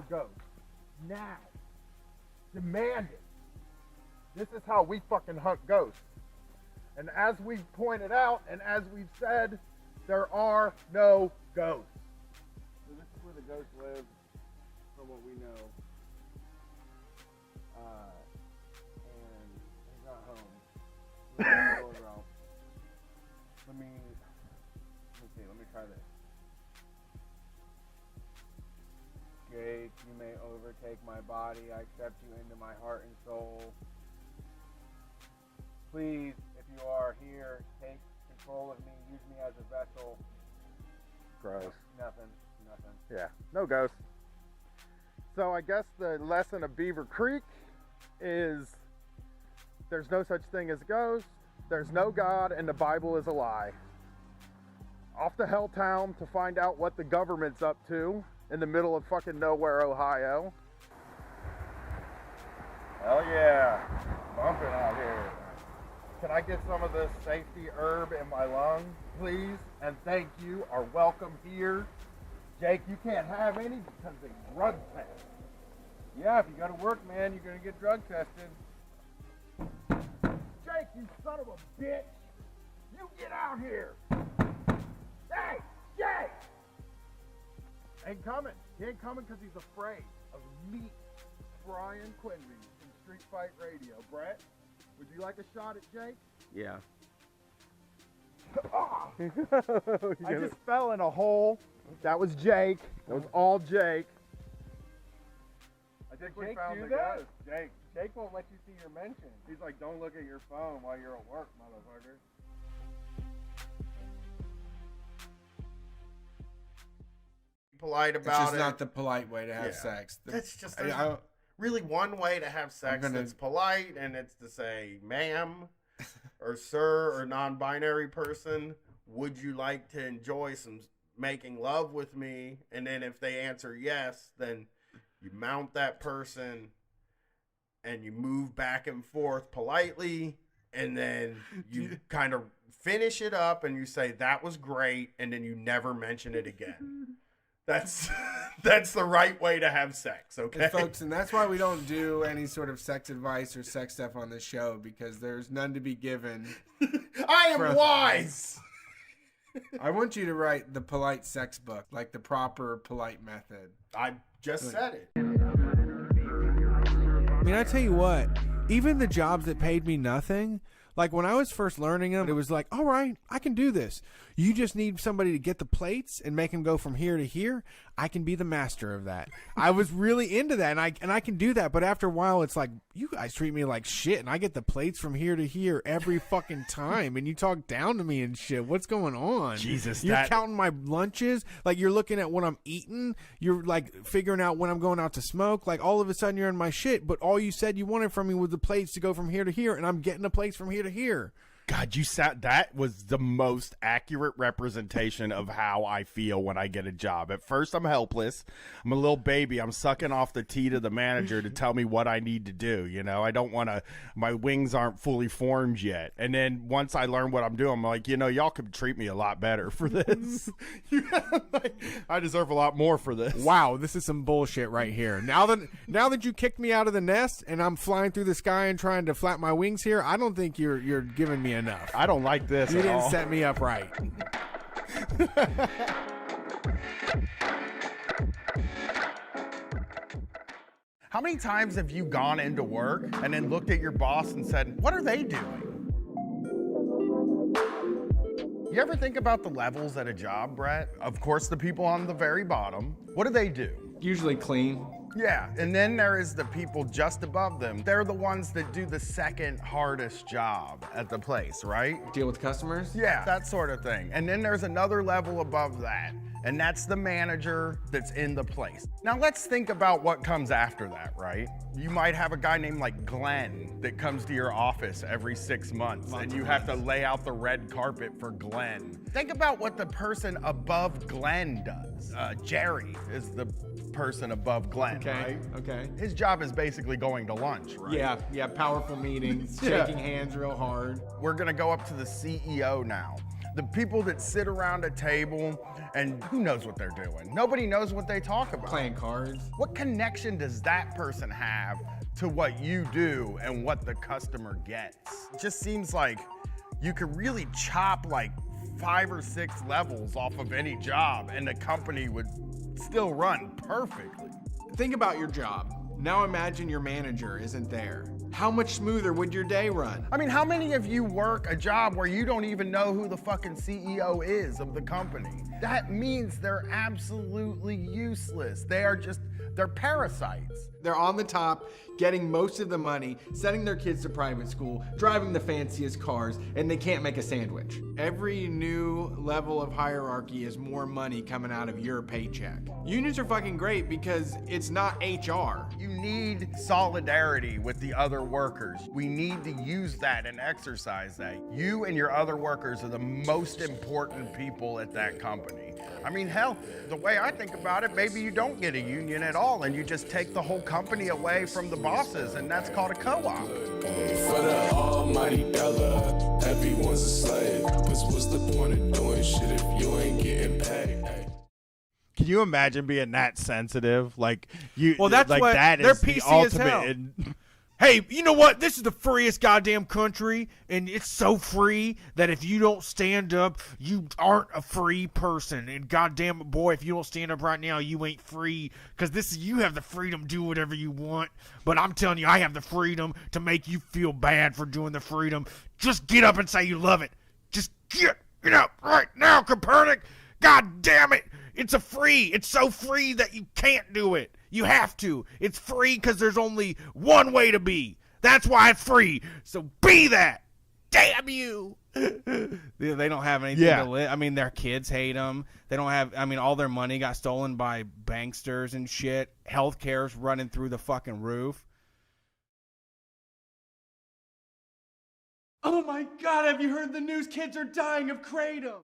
Ghost. Now. Demand it. This is how we fucking hunt ghosts. And as we've pointed out, and as we've said, there are no ghosts. So this is where the ghost lives, from what we know. And he's not home. Let me see, let me try this. Jake, you may overtake my body. I accept you into my heart and soul. Please, if you are here, take control of me. Use me as a vessel. Gross. Nothing. Yeah, no ghosts. So I guess the lesson of Beaver Creek is there's no such thing as ghosts. There's no God, and the Bible is a lie. Off to Helltown to find out what the government's up to in the middle of fucking nowhere, Ohio. Hell yeah, bumping out here. Can I get some of this safety herb in my lungs, please? And thank you, are welcome here. Jake, you can't have any because they drug test. Yeah, if you go to work, man, you're gonna get drug tested. Jake, you son of a bitch! You get out here! Hey, Jake! Ain't coming. He ain't coming because he's afraid of me, Brian Quinby from Street Fight Radio. Brett, would you like a shot at Jake? Yeah. Oh, I just fell in a hole. That was Jake. That was all Jake. I think we found the ghost. Jake won't let you see your mention. He's like, don't look at your phone while you're at work, motherfucker. Polite It's about just it. not the polite way to have Yeah. sex. That's just I- really one way to have sex that's polite, and it's to say, ma'am, or sir, or non-binary person, would you like to enjoy some making love with me? And then if they answer yes, then you mount that person and you move back and forth politely, and then you kind of finish it up and you say, that was great, and then you never mention it again. That's the right way to have sex, okay? And folks, and that's why we don't do any sort of sex advice or sex stuff on this show, because there's none to be given. I am wise! I want you to write the polite sex book, like the proper polite method. I just said it. I mean, I tell you what, even the jobs that paid me nothing, like when I was first learning them, it was like, all right, I can do this. You just need somebody to get the plates and make them go from here to here. I can be the master of that. I was really into that, and I can do that. But after a while, it's like, you guys treat me like shit, and I get the plates from here to here every fucking time, and you talk down to me and shit. What's going on? Jesus, you're counting my lunches. Like, you're looking at what I'm eating. You're like figuring out when I'm going out to smoke. Like, all of a sudden, you're in my shit. But all you said you wanted from me was the plates to go from here to here, and I'm getting the plates from here to here. God, that was the most accurate representation of how I feel when I get a job. At first, I'm helpless. I'm a little baby. I'm sucking off the tea to the manager to tell me what I need to do. You know, I don't want to, my wings aren't fully formed yet. And then once I learn what I'm doing, I'm like, you know, y'all could treat me a lot better for this. I deserve a lot more for this. Wow, this is some bullshit right here. Now that you kicked me out of the nest and I'm flying through the sky and trying to flap my wings here, I don't think you're giving me enough. I don't like this You at didn't all. set me up right. How many times have you gone into work and then looked at your boss and said, what are they doing? You ever think about the levels at a job, Brett? Of course, the people on the very bottom. What do? Usually clean. Yeah, and then there is the people just above them. They're the ones that do the second hardest job at the place, right? Deal with customers? Yeah, that sort of thing. And then there's another level above that, and that's the manager that's in the place. Now let's think about what comes after that, right? You might have a guy named like Glenn that comes to your office every 6 months, and you have to lay out the red carpet for Glenn. Think about what the person above Glenn does. Jerry is the person above Glenn, right? Okay. His job is basically going to lunch, right? Yeah, powerful meetings, shaking hands real hard. We're gonna go up to the CEO now. The people that sit around a table and who knows what they're doing? Nobody knows what they talk about. Playing cards. What connection does that person have to what you do and what the customer gets? It just seems like you could really chop like 5 or 6 levels off of any job and the company would still run perfectly. Think about your job. Now imagine your manager isn't there. How much smoother would your day run? I mean, how many of you work a job where you don't even know who the fucking CEO is of the company? That means they're absolutely useless. They're parasites. They're on the top, getting most of the money, sending their kids to private school, driving the fanciest cars, and they can't make a sandwich. Every new level of hierarchy is more money coming out of your paycheck. Unions are fucking great because it's not HR. You need solidarity with the other workers. We need to use that and exercise that. You and your other workers are the most important people at that company. I mean, hell, the way I think about it, maybe you don't get a union at all and you just take the whole company away from the bosses, and that's called a co-op. For the almighty dollar, everyone's a slave. Cause what's the point of doing shit if you ain't getting paid? Can you imagine being that sensitive? Like you, Well, that's like what that they're is the PC as ultimate. hell. Hey, you know what? This is the freest goddamn country, and it's so free that if you don't stand up, you aren't a free person. And goddamn it, boy, if you don't stand up right now, you ain't free. Because you have the freedom to do whatever you want. But I'm telling you, I have the freedom to make you feel bad for doing the freedom. Just get up and say you love it. Just get up right now, Copernic. God damn it. It's so free that you can't do it. You have to. It's free because there's only one way to be. That's why it's free. So be that. Damn you. They don't have anything to live. I mean, their kids hate them. They don't have, all their money got stolen by banksters and shit. Healthcare's running through the fucking roof. Oh my God, have you heard the news? Kids are dying of kratom.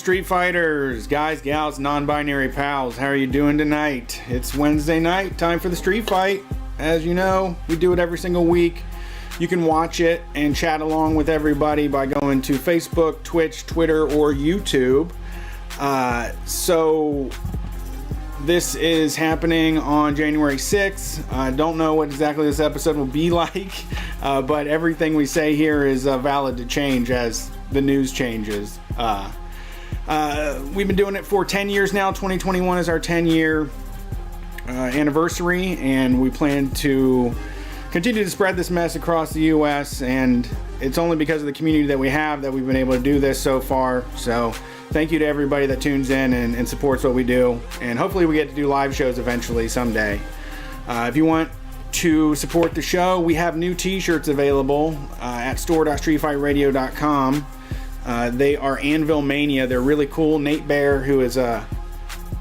Street Fighters, guys, gals, non-binary pals. How are you doing tonight? It's Wednesday night, time for the Street Fight. As you know, we do it every single week. You can watch it and chat along with everybody by going to Facebook, Twitch, Twitter, or YouTube. So this is happening on January 6th. I don't know what exactly this episode will be like, but everything we say here is valid to change as the news changes. We've been doing it for 10 years now. 2021 is our 10-year anniversary, and we plan to continue to spread this mess across the U.S., and it's only because of the community that we have that we've been able to do this so far. So thank you to everybody that tunes in and supports what we do, and hopefully we get to do live shows eventually someday. If you want to support the show, we have new t-shirts available at store.streetfightradio.com. They are Anvil Mania. They're really cool. Nate Bear, who is a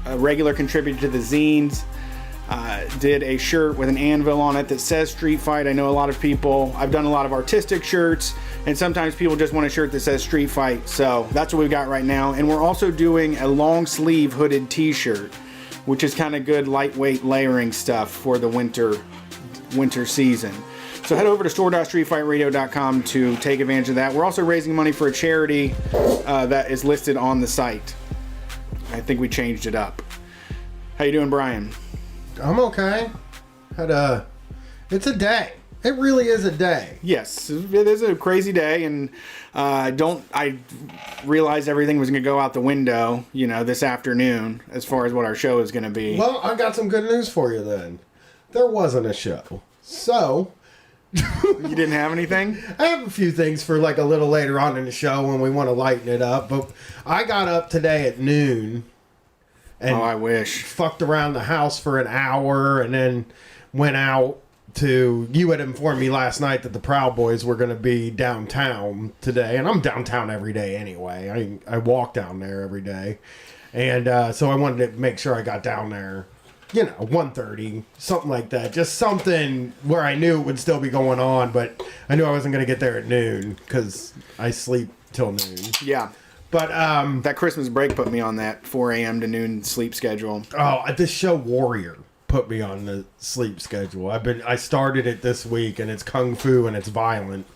regular contributor to the zines, did a shirt with an anvil on it that says Street Fight. I know a lot of people, I've done a lot of artistic shirts, and sometimes people just want a shirt that says Street Fight, so that's what we've got right now. And we're also doing a long sleeve hooded t-shirt, which is kind of good lightweight layering stuff for the winter season. So head over to store.streetfightradio.com to take advantage of that. We're also raising money for a charity that is listed on the site. I think we changed it up. How you doing, Brian? I'm okay. It's a day. It really is a day. Yes, it is a crazy day, and I realized everything was going to go out the window, this afternoon as far as what our show is going to be. Well, I got some good news for you then. There wasn't a show. So you didn't have anything? I have a few things for like a little later on in the show when we want to lighten it up, but I got up today at noon. And I wish. Fucked around the house for an hour and then went out to... You had informed me last night that the Proud Boys were going to be downtown today. And I'm downtown every day anyway. I walk down there every day. And so I wanted to make sure I got down there, 1:30, something like that. Just something where I knew it would still be going on, but I knew I wasn't going to get there at noon because I sleep till noon. Yeah. But that Christmas break put me on that 4 a.m. to noon sleep schedule. Oh, this show Warrior put me on the sleep schedule. I started it this week, and it's kung fu and it's violent,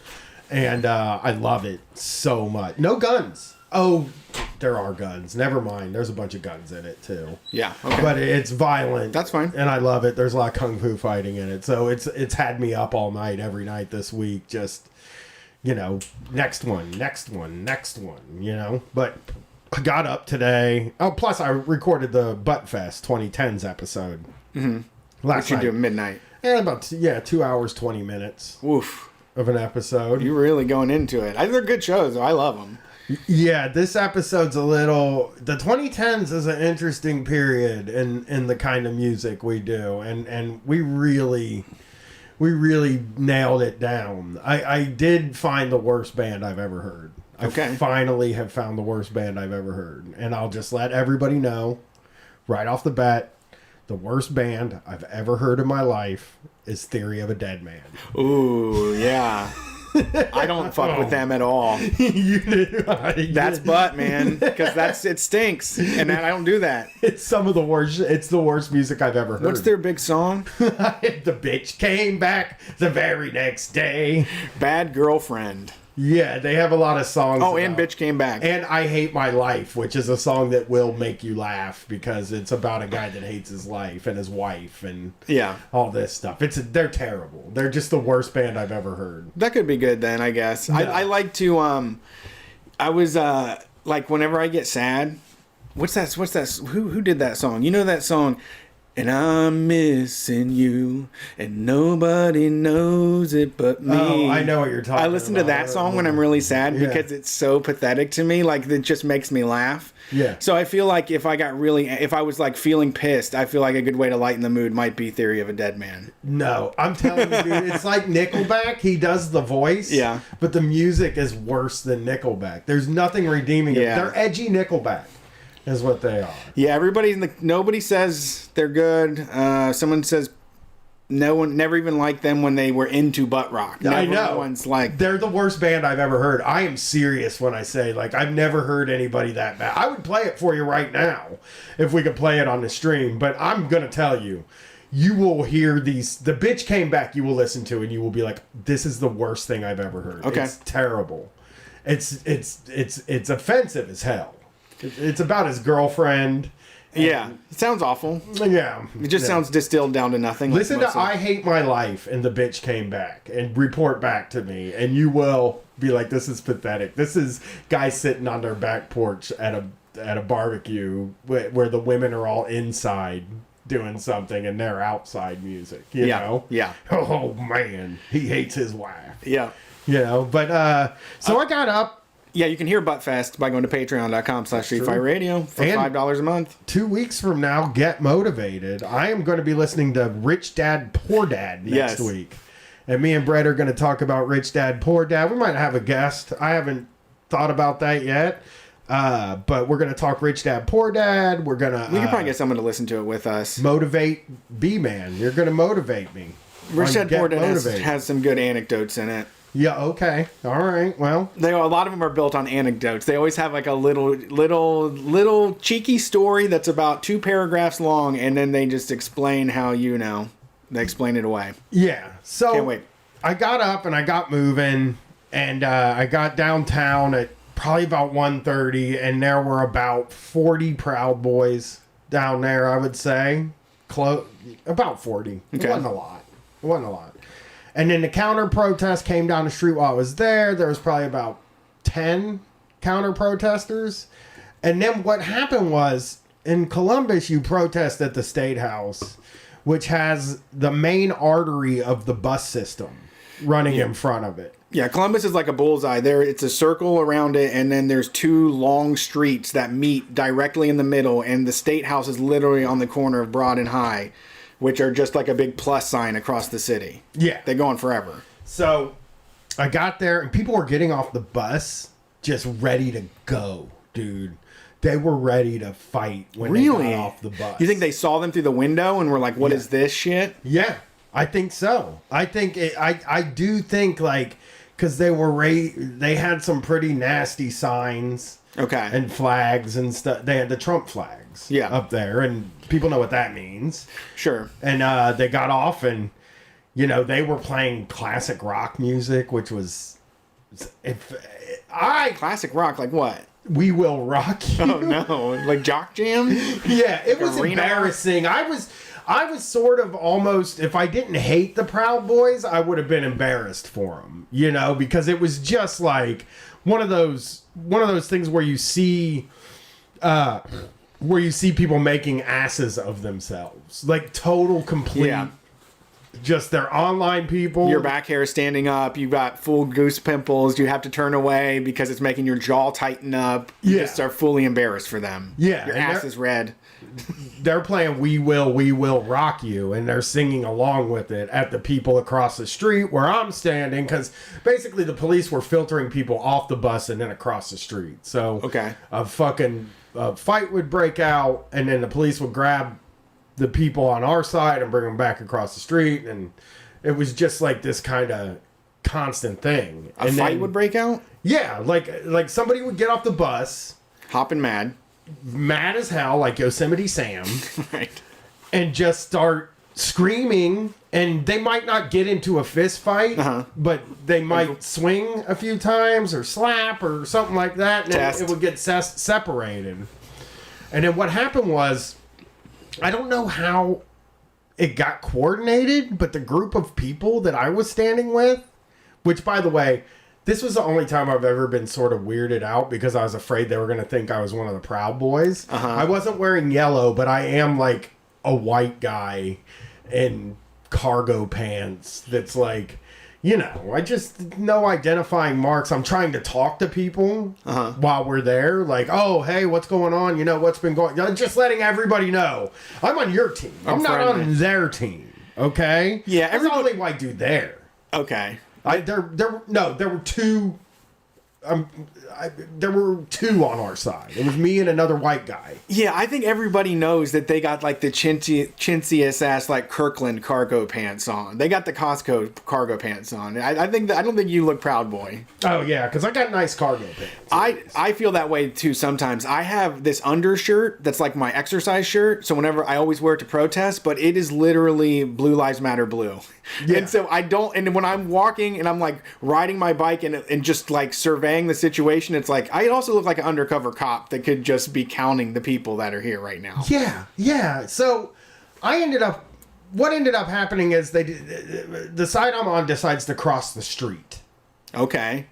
and I love it so much. No guns. Oh, there are guns. Never mind. There's a bunch of guns in it too. Yeah. Okay. But it's violent. That's fine. And I love it. There's a lot of kung fu fighting in it, so it's had me up all night every night this week. Just next one. But I got up today. Oh, plus I recorded the Buttfest 2010s episode. Mm-hmm. Last night. You do midnight. And about 2 hours, 20 minutes. Woof. Of an episode. You're really going into it. They're good shows. I love them. Yeah, this episode's a little... The 2010s is an interesting period in the kind of music we do. And we really nailed it down. I did find the worst band I've ever heard. Okay. I finally have found the worst band I've ever heard. And I'll just let everybody know right off the bat, the worst band I've ever heard in my life is Theory of a Dead Man. Ooh, yeah. I don't fuck with them at all. You do. That's butt, man. Because it stinks. And I don't do that. It's some of the worst. It's the worst music I've ever heard. What's their big song? The bitch came back the very next day. Bad Girlfriend. Yeah, they have a lot of songs. Oh, and Bitch Came Back. And I Hate My Life, which is a song that will make you laugh because it's about a guy that hates his life and his wife and all this stuff. They're terrible. They're just the worst band I've ever heard. That could be good then, I guess. Yeah. I like to I was like whenever I get sad, what's that who did that song? You know that song? And I'm missing you, and nobody knows it but me. Oh, I know what you're talking about. I listen to that song when I'm really sad because it's so pathetic to me. Like, it just makes me laugh. Yeah. So I feel like if I was like feeling pissed, I feel like a good way to lighten the mood might be Theory of a Dead Man. No, I'm telling you, dude, it's like Nickelback. He does the voice. Yeah. But the music is worse than Nickelback. There's nothing redeeming. Yeah. They're edgy Nickelback. Is what they are. Yeah, nobody says they're good. Someone says No one never even liked them when they were into butt rock. Never I know. One's like They're the worst band I've ever heard. I am serious when I say, like, I've never heard anybody that bad. I would play it for you right now if we could play it on the stream, but I'm going to tell you, you will hear these. The Bitch Came Back you will listen to, and you will be like, this is the worst thing I've ever heard. Okay. It's terrible. It's offensive as hell. It's about his girlfriend. yeah, it sounds awful. Yeah. It just sounds distilled down to nothing. Listen like to I Hate My Life and The Bitch Came Back and report back to me, and you will be like, this is pathetic. This is guys sitting on their back porch at a barbecue where the women are all inside doing something and they're outside music, you know? Yeah. Oh, man. He hates his wife. Yeah. You know, but so I got up. Yeah, you can hear Buttfest by going to patreon.com/StreetFighterRadio for And $5 a month. 2 weeks from now, get motivated. I am going to be listening to Rich Dad Poor Dad next week. And me and Brett are going to talk about Rich Dad Poor Dad. We might have a guest. I haven't thought about that yet. But we're going to talk Rich Dad Poor Dad. We're going to... We can probably get someone to listen to it with us. Motivate B-Man. You're going to motivate me. Rich Dad Poor Dad has some good anecdotes in it. Yeah, okay. All right. Well, a lot of them are built on anecdotes. They always have like a little cheeky story that's about 2 paragraphs long, and then they just explain how, they explain it away. Yeah. So Can't wait. I got up and I got moving, and I got downtown at probably about 1:30, and there were about 40 Proud Boys down there, I would say. About 40. Okay. It wasn't a lot. And then the counter protest came down the street while I was there. There was probably about 10 counter protesters. And then what happened was, in Columbus, you protest at the State House, which has the main artery of the bus system running in front of it. Yeah, Columbus is like a bullseye. It's a circle around it, and then there's 2 long streets that meet directly in the middle, and the State House is literally on the corner of Broad and High, which are just like a big plus sign across the city. Yeah. They go on forever. So I got there, and people were getting off the bus just ready to go, dude. They were ready to fight when they got off the bus. You think they saw them through the window and were like, what is this shit? Yeah, I think so. I think I do think, like, because they had some pretty nasty signs. Okay. And flags and stuff. They had the Trump flags up there, and people know what that means. Sure. And they got off, and, they were playing classic rock music, which was... Classic rock, like what? We Will Rock You. Oh, no. Like Jock Jam? Yeah, it was Arena? embarrassing. I was sort of almost, if I didn't hate the Proud Boys, I would have been embarrassed for them, because it was just like one of those things where you see people making asses of themselves, like total complete. Just they're online people. Your back hair is standing up. You've got full goose pimples. You have to turn away because it's making your jaw tighten up. You just are fully embarrassed for them. Yeah, your ass is red. They're playing We Will Rock You, and they're singing along with it at the people across the street where I'm standing, because basically the police were filtering people off the bus and then across the street. So a fucking fight would break out, and then the police would grab the people on our side and bring them back across the street, and it was just like this kind of constant thing. A fight would break out? Yeah, like somebody would get off the bus, hopping mad as hell, like Yosemite Sam, right, and just start screaming. And they might not get into a fist fight, but they might swing a few times or slap or something like that, and it would get separated. And then what happened was, I don't know how it got coordinated, but the group of people that I was standing with, which, by the way, this was the only time I've ever been sort of weirded out because I was afraid they were going to think I was one of the Proud Boys. I wasn't wearing yellow, but I am like a white guy in cargo pants that's like, I just no identifying marks. I'm trying to talk to people while we're there. Like, oh, hey, what's going on? What's been going on? Just letting everybody know. I'm on your team. I'm not on their team. Okay? Yeah, I'm the only white dude there. Okay. There were 2 there were two on our side. It was me and another white guy. Yeah, I think everybody knows that they got like the chintziest ass like Kirkland cargo pants on. They got the Costco cargo pants on. I don't think you look Proud Boy. Oh yeah, because I got nice cargo pants. I feel that way too sometimes. I have this undershirt that's like my exercise shirt, so whenever I always wear it to protest, but it is literally Blue Lives Matter blue. Yeah. And so I don't, and when I'm walking and I'm like riding my bike and just like surveying the situation, it's like I also look like an undercover cop that could just be counting the people that are here right now. Yeah. So what ended up happening is the side I'm on decides to cross the street. Okay.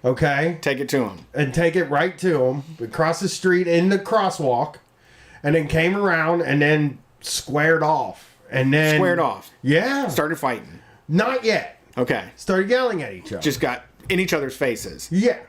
Take it to them. And take it right to them. We crossed the street in the crosswalk, and then came around and then squared off. Yeah. Started fighting. Not yet. Okay. Started yelling at each other. Just got in each other's faces. Yeah.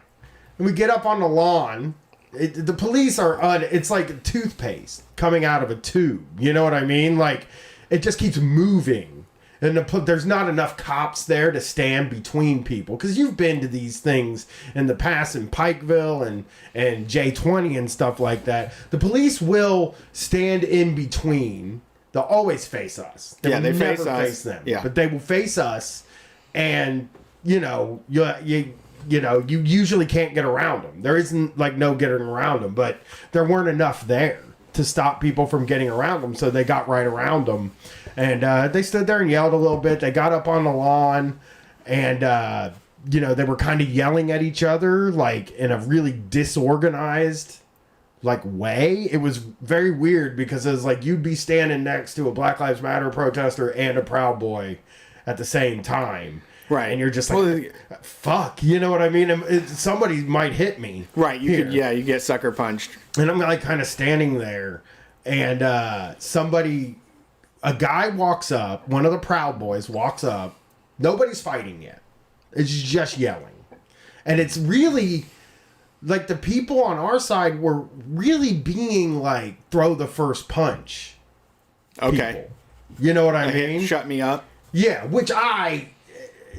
And we get up on the lawn. The police are it's like toothpaste coming out of a tube. You know what I mean? Like, it just keeps moving. And there's not enough cops there to stand between people. Because you've been to these things in the past in Pikeville and J20 and stuff like that. The police will stand in between. They'll always face us. They never face them. Yeah. But they will face us, and you usually can't get around them. There isn't like no getting around them, but there weren't enough there to stop people from getting around them, so they got right around them, and they stood there and yelled a little bit. They got up on the lawn, and they were kind of yelling at each other like in a really disorganized like way. It was very weird because it was like you'd be standing next to a Black Lives Matter protester and a Proud Boy at the same time. Right. And you're just like, fuck, you know what I mean? Somebody might hit me. Right. You get sucker punched. And I'm like kind of standing there, and a guy walks up, one of the Proud Boys walks up. Nobody's fighting yet. It's just yelling. And it's really like the people on our side were really being like throw the first punch. Okay. People. You know what I mean? Shut me up. Yeah, which I'm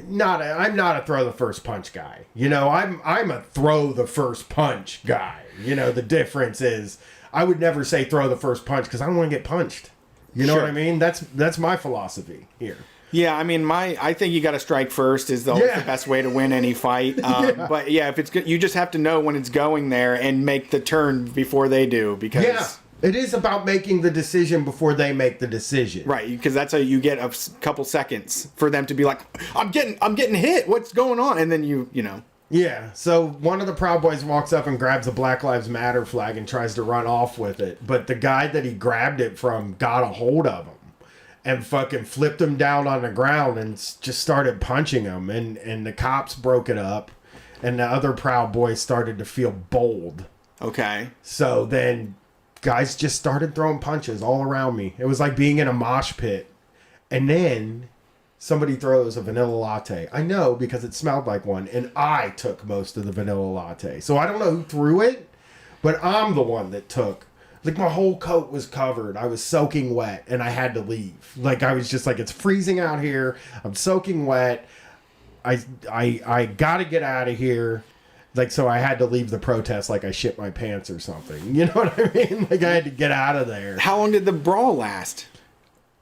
not a throw the first punch guy. You know, I'm a throw the first punch guy. You know, the difference is I would never say throw the first punch because I don't want to get punched. You know what I mean? That's my philosophy here. Yeah, I mean, I think you got to strike first is the best way to win any fight. But yeah, if it's good, you just have to know when it's going there and make the turn before they do. Because it is about making the decision before they make the decision. Right, because that's how you get a couple seconds for them to be like, I'm getting hit. What's going on? And then you know. Yeah, so one of the Proud Boys walks up and grabs a Black Lives Matter flag and tries to run off with it. But the guy that he grabbed it from got a hold of him and fucking flipped him down on the ground and just started punching him. And the cops broke it up, and the other Proud Boys started to feel bold. Okay. So then guys just started throwing punches all around me. It was like being in a mosh pit. And then somebody throws a vanilla latte. I know because it smelled like one, and I took most of the vanilla latte. So I don't know who threw it, but I'm the one that took. Like, my whole coat was covered. I was soaking wet, and I had to leave. Like, I was just like, it's freezing out here. I'm soaking wet. I got to get out of here. Like, so I had to leave the protest like I shit my pants or something. You know what I mean? Like, I had to get out of there. How long did the brawl last?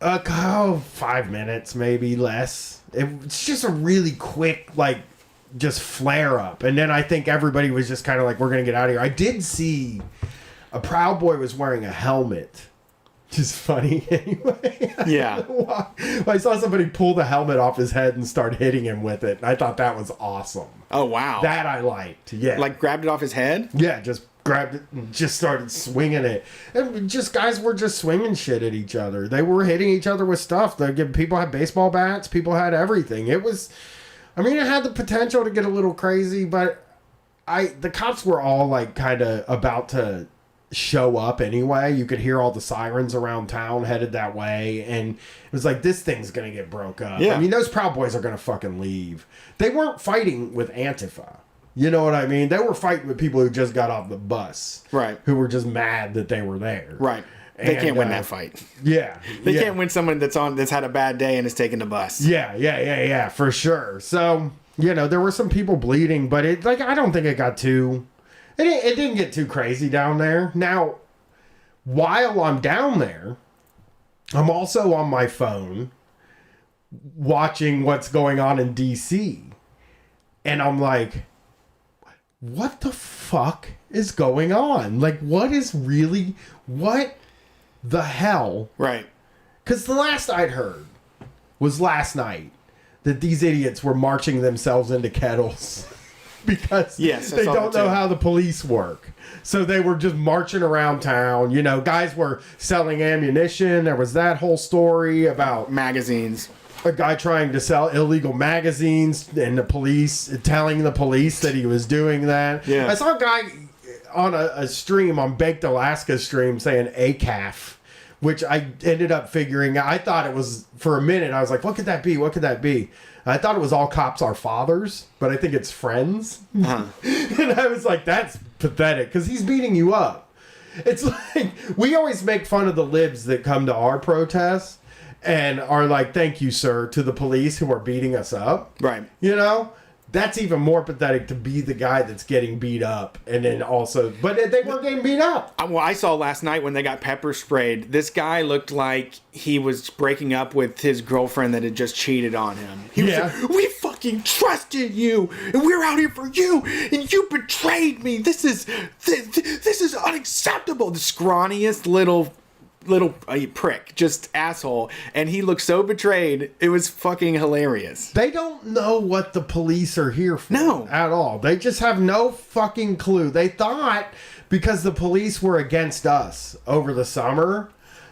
5 minutes, maybe less. It's just a really quick, like, just flare up. And then I think everybody was just kind of like, we're going to get out of here. I did see a Proud Boy was wearing a helmet. Which is funny anyway. Yeah. I saw somebody pull the helmet off his head and start hitting him with it. And I thought that was awesome. Oh, wow. That I liked. Yeah. Like grabbed it off his head? Yeah, just grabbed it and just started swinging it. And just guys were just swinging shit at each other. They were hitting each other with stuff. People had baseball bats. People had everything. It was, I mean, it had the potential to get a little crazy, but the cops were all like kind of about to show up anyway. You could hear all the sirens around town headed that way, and it was like, this thing's gonna get broke up. I mean, those Proud Boys are gonna fucking leave. They weren't fighting with Antifa, you know what I mean? They were fighting with people who just got off the bus, right? Who were just mad that they were there, right? They can't win that fight. Yeah, they can't win someone that's had a bad day and is taking the bus. Yeah, for sure. So You know, there were some people bleeding, but I don't think it got too. It didn't get too crazy down there. Now, while I'm down there, I'm also on my phone watching what's going on in DC. And I'm like, what the fuck is going on? Like, what the hell? Right. Because the last I'd heard was last night that these idiots were marching themselves into kettles because they don't know how the police work. So they were just marching around town. You know, guys were selling ammunition. There was that whole story about magazines. A guy trying to sell illegal magazines and the police telling the police that he was doing that. Yeah. I saw a guy on a stream, on Baked Alaska stream, saying ACAF, which I ended up figuring out. I thought it was, for a minute, I was like, what could that be? What could that be? I thought it was All Cops Are Fathers, but I think it's Friends. Uh-huh. And I was like, that's pathetic, because he's beating you up. It's like, we always make fun of the libs that come to our protests and are like, thank you, sir, to the police who are beating us up. Right. You know? That's even more pathetic, to be the guy that's getting beat up. And then also, but they were getting beat up. Well, I saw last night when they got pepper sprayed, this guy looked like he was breaking up with his girlfriend that had just cheated on him. He was like, we fucking trusted you, and we're out here for you, and you betrayed me. This is unacceptable. The scrawniest little prick, just asshole, and he looked so betrayed. It was fucking hilarious. They don't know what the police are here for at all. They just have no fucking clue. They thought because the police were against us over the summer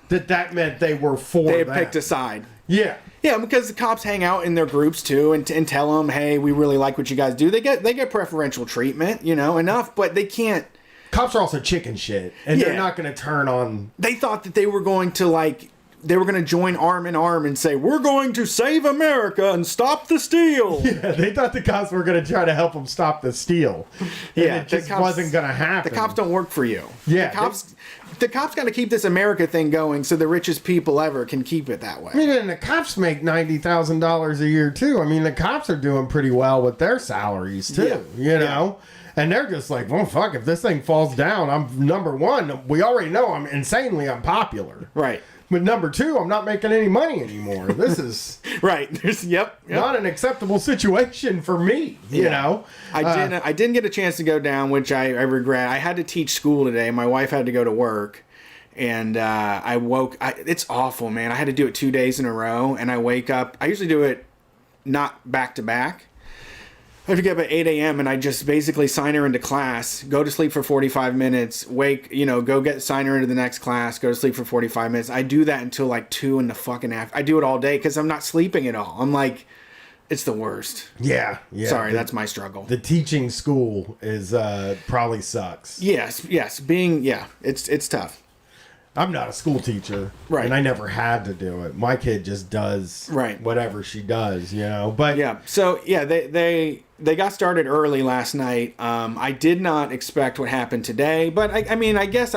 that meant they were for them. They had picked a side. Yeah. Yeah, because the cops hang out in their groups too and tell them, hey, we really like what you guys do. They get preferential treatment, enough, but they can't. Cops are also chicken shit, and they're not going to turn on. They thought that they were going to join arm in arm and say, we're going to save America and stop the steal. Yeah, they thought the cops were going to try to help them stop the steal. And it just wasn't going to happen. The cops don't work for you. Yeah. The cops got to keep this America thing going so the richest people ever can keep it that way. I mean, and the cops make $90,000 a year, too. I mean, the cops are doing pretty well with their salaries, too, you know? And they're just like, well, fuck, if this thing falls down, I'm number one. We already know I'm insanely unpopular. Right. But number two, I'm not making any money anymore. This is right. Yep. Not an acceptable situation for me, you know? I didn't get a chance to go down, which I regret. I had to teach school today. My wife had to go to work. And it's awful, man. I had to do it 2 days in a row. And I wake up. I usually do it not back to back. I have to get up at 8 a.m. and I just basically sign her into class, go to sleep for 45 minutes, sign her into the next class, go to sleep for 45 minutes. I do that until like 2 in the fucking afternoon. I do it all day because I'm not sleeping at all. I'm like, it's the worst. Yeah. Sorry, that's my struggle. The teaching school is probably sucks. Yes. It's tough. I'm not a school teacher, right? And I never had to do it. My kid just does whatever she does, But they got started early last night. I did not expect what happened today, but I guess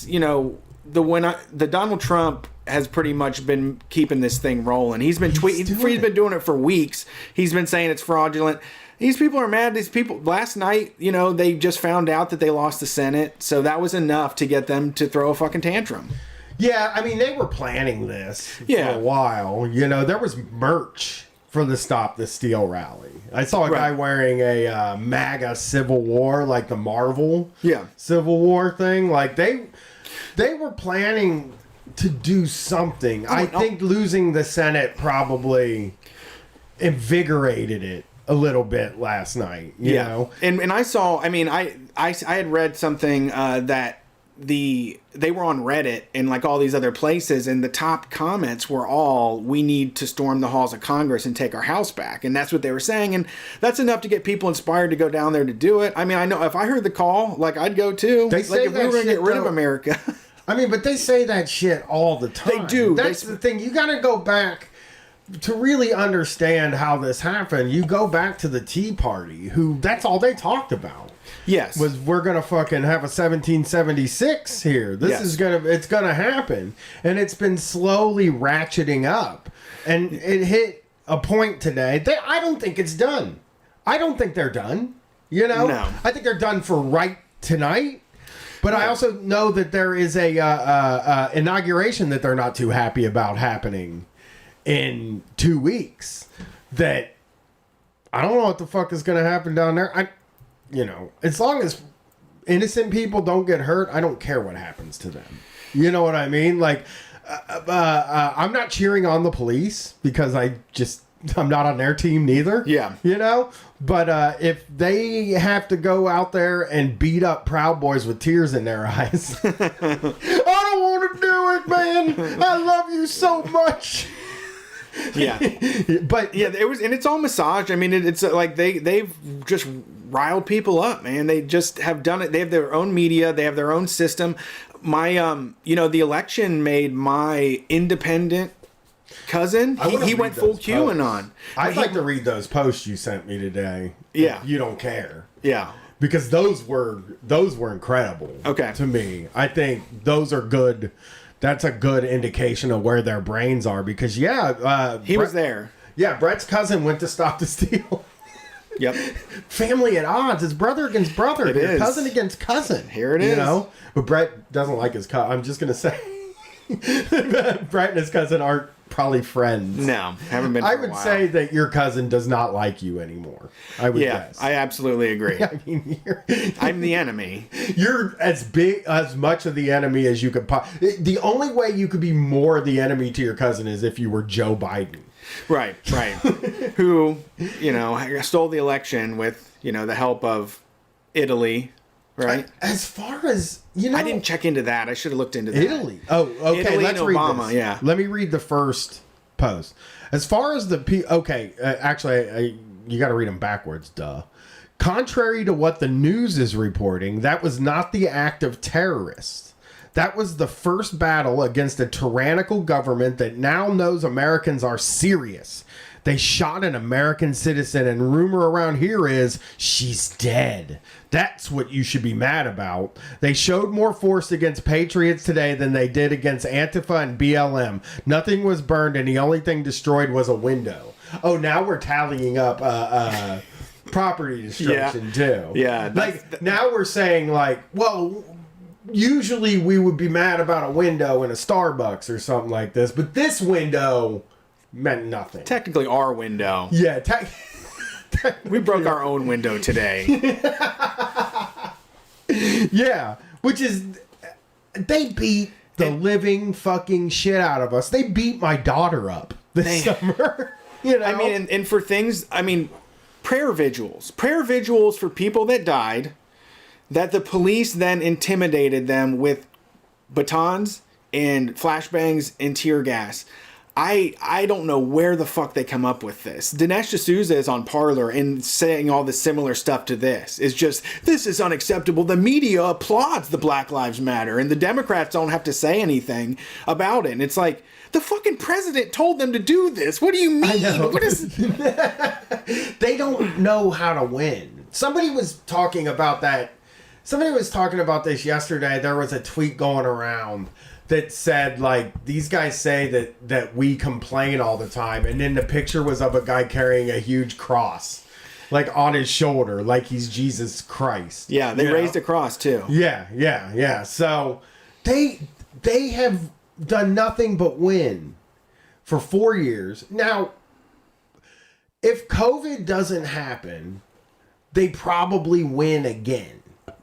the Donald Trump has pretty much been keeping this thing rolling. He's been tweeting. He's been doing it for weeks. He's been saying it's fraudulent. These people are mad. These people, last night, they just found out that they lost the Senate. So that was enough to get them to throw a fucking tantrum. Yeah, I mean, they were planning this for a while. There was merch for the Stop the Steal rally. I saw a guy wearing a MAGA Civil War, like the Marvel Civil War thing. Like, they were planning to do something. I think losing the Senate probably invigorated it a little bit last night, you know? And I saw, I had read something that they were on Reddit and like all these other places, and the top comments were all, we need to storm the halls of Congress and take our house back. And that's what they were saying. And that's enough to get people inspired to go down there to do it. I mean, I know if I heard the call, like, I'd go too. They say if we were going to get rid of America. I mean, but they say that shit all the time. They do. That's the thing. You got to go back to really understand how this happened. You go back to the Tea Party, who that's all they talked about. Yes. Was we're going to fucking have a 1776 here. It's going to happen. And it's been slowly ratcheting up. And it hit a point today that I don't think it's done. I don't think they're done. You know, No. I think they're done for right tonight. But I also know that there is a inauguration that they're not too happy about happening in 2 weeks. That I don't know what the fuck is going to happen down there. As long as innocent people don't get hurt, I don't care what happens to them. You know what I mean? Like, I'm not cheering on the police because I'm not on their team neither. Yeah. You know? But if they have to go out there and beat up Proud Boys with tears in their eyes, I don't want to do it, man. I love you so much. Yeah. But yeah, it was, and it's all massaged. I mean, it's like they've just riled people up, man. They just have done it. They have their own media. They have their own system. My, the election made my independent cousin. He went full QAnon. I'd like to read those posts you sent me today. Yeah. If you don't care. Yeah. Because those were incredible. Okay. To me, I think those are good. That's a good indication of where their brains are. Because he was there. Yeah, Brett's cousin went to Stop the Steal. Yep. Family at odds. It's brother against brother. It is. Cousin against cousin. Here it is. You know, but Brett doesn't like his cousin. I'm just gonna say, Brett and his cousin aren't probably friends. No, haven't been. I would say that your cousin does not like you anymore. I would guess. I absolutely agree. I mean, I'm the enemy. You're as much of the enemy as you could. The only way you could be more the enemy to your cousin is if you were Joe Biden. Right. Who, stole the election with, the help of Italy, right? As far as, I didn't check into that. I should have looked into that. Italy. Oh, okay. Italy Let's and read Obama, this. yeah. Let me read the first post. As far as actually, you got to read them backwards, duh. Contrary to what the news is reporting, that was not the act of terrorists. That was the first battle against a tyrannical government that now knows Americans are serious. They shot an American citizen, and rumor around here is she's dead. That's what you should be mad about. They showed more force against patriots today than they did against Antifa and BLM. Nothing was burned, and the only thing destroyed was a window. Oh, now we're tallying up property destruction too. Yeah. Now we're saying usually we would be mad about a window in a Starbucks or something like this, but this window meant nothing. Technically our window. Yeah. We broke our own window today. Yeah. Which is, they beat the living fucking shit out of us. They beat my daughter up this summer. I mean, and for things, prayer vigils for people that died, that the police then intimidated them with batons and flashbangs and tear gas. I don't know where the fuck they come up with this. Dinesh D'Souza is on Parler and saying all the similar stuff to this. It's just, this is unacceptable. The media applauds the Black Lives Matter and the Democrats don't have to say anything about it. And it's like, the fucking president told them to do this. What do you mean? What is... They don't know how to win. Somebody was talking about that. Somebody was talking about this yesterday. There was a tweet going around that said, these guys say that we complain all the time. And then the picture was of a guy carrying a huge cross, on his shoulder, like he's Jesus Christ. Yeah, they raised a cross, too. Yeah. So they have done nothing but win for 4 years. Now, if COVID doesn't happen, they probably win again.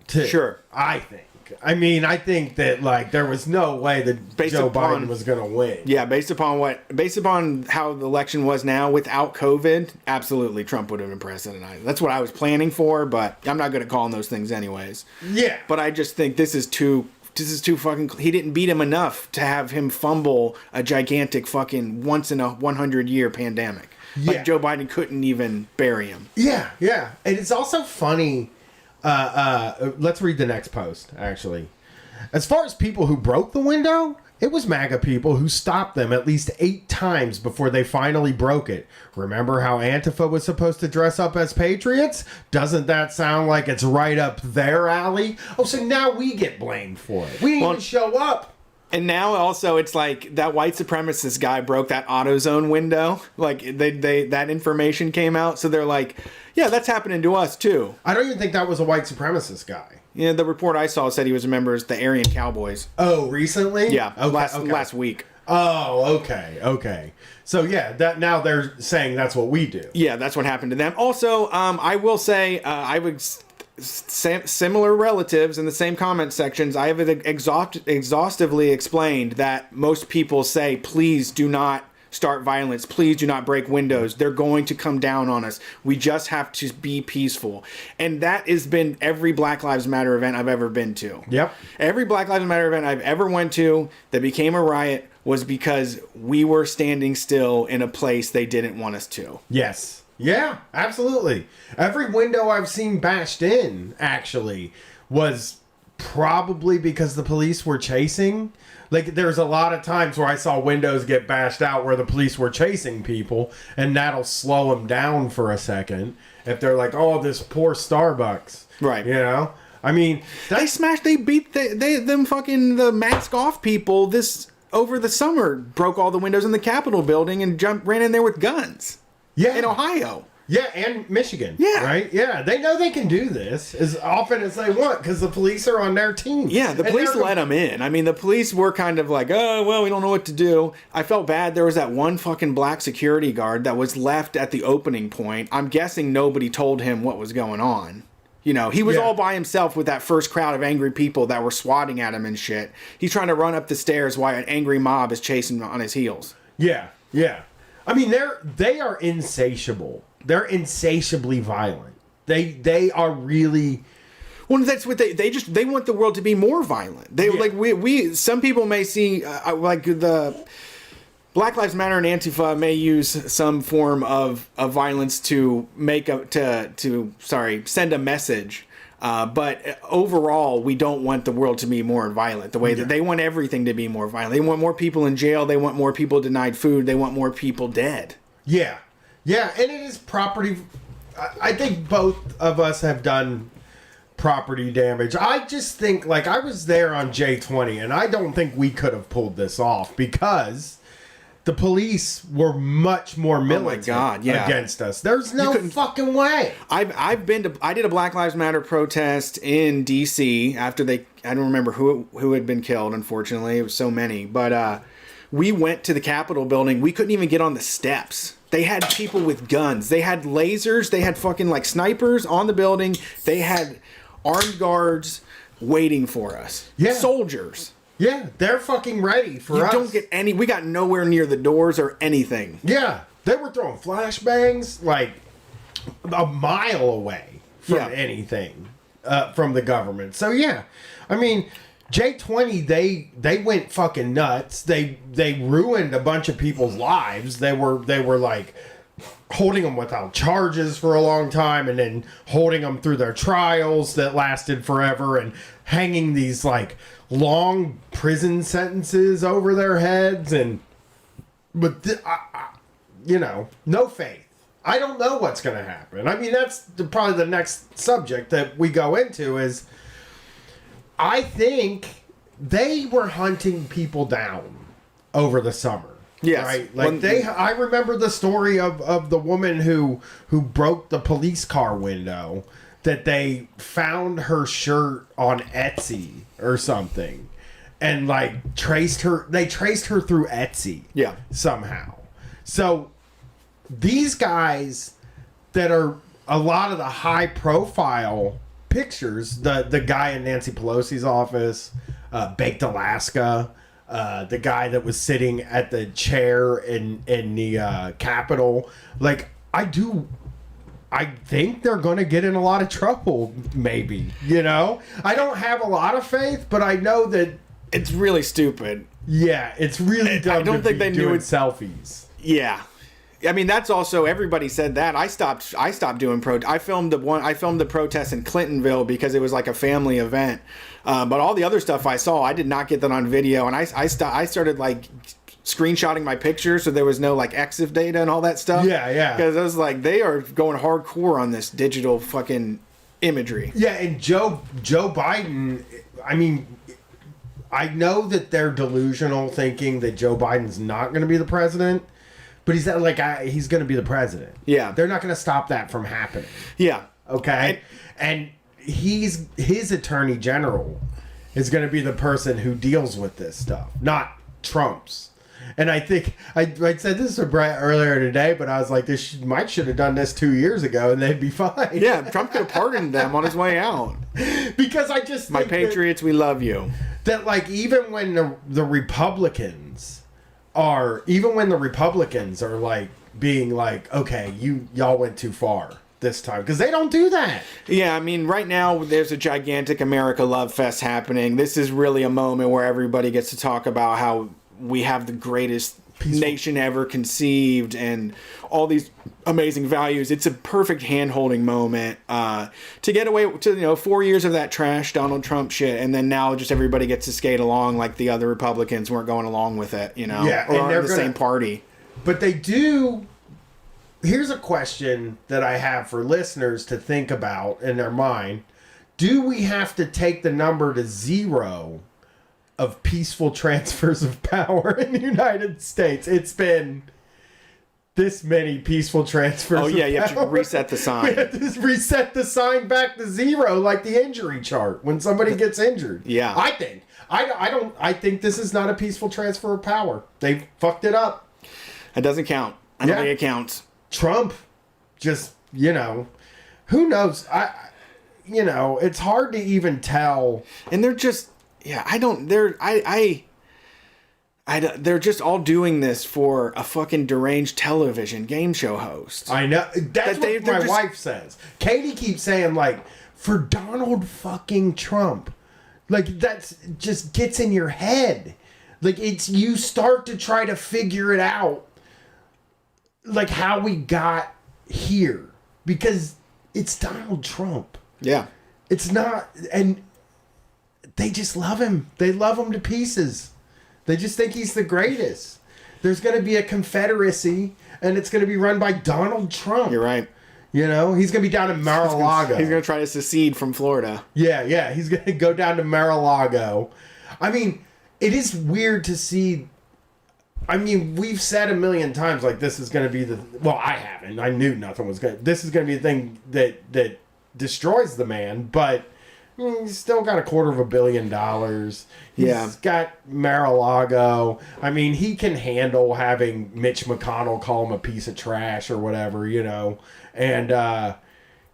Sure. I think. I think that there was no way that Joe Biden was going to win. Yeah, based upon how the election was now without COVID, absolutely Trump would have been president. That's what I was planning for, but I'm not good at calling those things anyways. Yeah. But I just think this is too fucking... He didn't beat him enough to have him fumble a gigantic fucking once in a 100-year pandemic. Yeah. Joe Biden couldn't even bury him. Yeah. And it's also funny... let's read the next post, actually. As far as people who broke the window, it was MAGA people who stopped them at least 8 times before they finally broke it. Remember how Antifa was supposed to dress up as patriots? Doesn't that sound like it's right up their alley? Oh, so now we get blamed for it. We didn't even show up. And now also it's like that white supremacist guy broke that AutoZone window. Like they that information came out, so they're like, yeah, that's happening to us too. I don't even think that was a white supremacist guy. Yeah, the report I saw said he was a member of the Aryan Cowboys. Oh, recently? Yeah, okay, last week. Oh, okay. So yeah, that now they're saying that's what we do. Yeah, that's what happened to them. Also, I will say I would. Similar relatives in the same comment sections, I have exhaustively explained that most people say, please do not start violence. Please do not break windows. They're going to come down on us. We just have to be peaceful. And that has been every Black Lives Matter event I've ever been to. Yep. Every Black Lives Matter event I've ever went to that became a riot was because we were standing still in a place they didn't want us to. Yes. Yeah, absolutely. Every window I've seen bashed in, actually, was probably because the police were chasing. Like, there's a lot of times where I saw windows get bashed out where the police were chasing people, and that'll slow them down for a second. If they're like, oh, this poor Starbucks. Right. You know? I mean, they beat them fucking the mask off people over the summer, broke all the windows in the Capitol building and ran in there with guns. Yeah. In Ohio. Yeah, and Michigan. Yeah. Right? Yeah. They know they can do this as often as they want because the police are on their team. Yeah, the police let them in. I mean, the police were kind of like, oh, well, we don't know what to do. I felt bad. There was that one fucking black security guard that was left at the opening point. I'm guessing nobody told him what was going on. You know, he was all by himself with that first crowd of angry people that were swatting at him and shit. He's trying to run up the stairs while an angry mob is chasing him on his heels. Yeah, yeah. I mean, they are insatiable. They're insatiably violent. They are really. Well, that's what they want the world to be more violent. Like we some people may see like the Black Lives Matter and Antifa may use some form of violence to send a message. But overall, we don't want the world to be more violent. The way that they want everything to be more violent. They want more people in jail. They want more people denied food. They want more people dead. Yeah. Yeah, and it is property. I think both of us have done property damage. I just think, like, I was there on J20, and I don't think we could have pulled this off because the police were much more militant against us. There's no fucking way. I did a Black Lives Matter protest in DC after I don't remember who had been killed, unfortunately. It was so many. But we went to the Capitol building. We couldn't even get on the steps. They had people with guns. They had lasers. They had fucking like snipers on the building. They had armed guards waiting for us. Yeah. Soldiers. Yeah, they're fucking ready for us. You don't get any. We got nowhere near the doors or anything. Yeah, they were throwing flashbangs like a mile away from anything from the government. So yeah, I mean, J20 they went fucking nuts. They ruined a bunch of people's lives. They were like holding them without charges for a long time, and then holding them through their trials that lasted forever, and hanging these like long prison sentences over their heads, you know, no faith. I don't know what's going to happen. I mean, that's probably the next subject that we go into is I think they were hunting people down over the summer. Yes. Right? Like I remember the story of the woman who broke the police car window, that they found her shirt on Etsy or something, and like traced her through Etsy. Yeah. Somehow. So these guys that are a lot of the high profile pictures, the guy in Nancy Pelosi's office, Baked Alaska, the guy that was sitting at the chair in the Capitol, like I think they're going to get in a lot of trouble, maybe. You know? I don't have a lot of faith, but I know that it's really stupid. Yeah, it's really dumb. I don't think they knew it. Selfies. Yeah. I mean, that's also, everybody said that. I stopped doing I filmed the protest in Clintonville because it was like a family event. But all the other stuff I saw, I did not get that on video, and I started like screenshotting my pictures, so there was no like EXIF data and all that stuff. Yeah. Because I was like, they are going hardcore on this digital fucking imagery. Yeah, and Joe Biden, I mean, I know that they're delusional, thinking that Joe Biden's not going to be the president, but he's going to be the president. Yeah. They're not going to stop that from happening. Yeah. Okay. And his attorney general is going to be the person who deals with this stuff, not Trump's. And I think I said this to Brett earlier today, but I was like, Mike should have done this 2 years ago, and they'd be fine. Yeah, Trump could have pardoned them on his way out. Because I just my Patriots, we love you. That like even when the Republicans are like being like, okay, y'all went too far this time, because they don't do that. Yeah, I mean, right now there's a gigantic America Love Fest happening. This is really a moment where everybody gets to talk about how we have the greatest nation ever conceived and all these amazing values. It's a perfect hand-holding moment to get away to 4 years of that trash Donald Trump shit, and then now just everybody gets to skate along like the other Republicans weren't going along with it, Yeah, or they're the same party. But they do. Here's a question that I have for listeners to think about in their mind. Do we have to take the number to 0 of peaceful transfers of power in the United States? It's been this many peaceful transfers. Oh yeah, of you have to power. reset the sign. We have to reset the sign back to 0, like the injury chart when somebody gets injured. Yeah, I think I think this is not a peaceful transfer of power. They fucked it up. It doesn't count. I don't think it counts. Trump, just who knows? It's hard to even tell. And they're just. Yeah, they're just all doing this for a fucking deranged television game show host. I know. That's what my wife says. Katie keeps saying, like, for Donald fucking Trump. Like, that's just gets in your head. Like, you start to try to figure it out, like, how we got here. Because it's Donald Trump. Yeah. It's not, and they just love him. They love him to pieces. They just think he's the greatest. There's going to be a confederacy, and it's going to be run by Donald Trump. You're right. He's going to be down in Mar-a-Lago. He's going to try to secede from Florida. Yeah. He's going to go down to Mar-a-Lago. I mean, it is weird to see. I mean, we've said a million times, like, this is going to be well, I haven't. I knew nothing was going to. This is going to be the thing that destroys the man, but he's still got $250 million. He's got Mar-a-Lago. I mean, he can handle having Mitch McConnell call him a piece of trash or whatever, and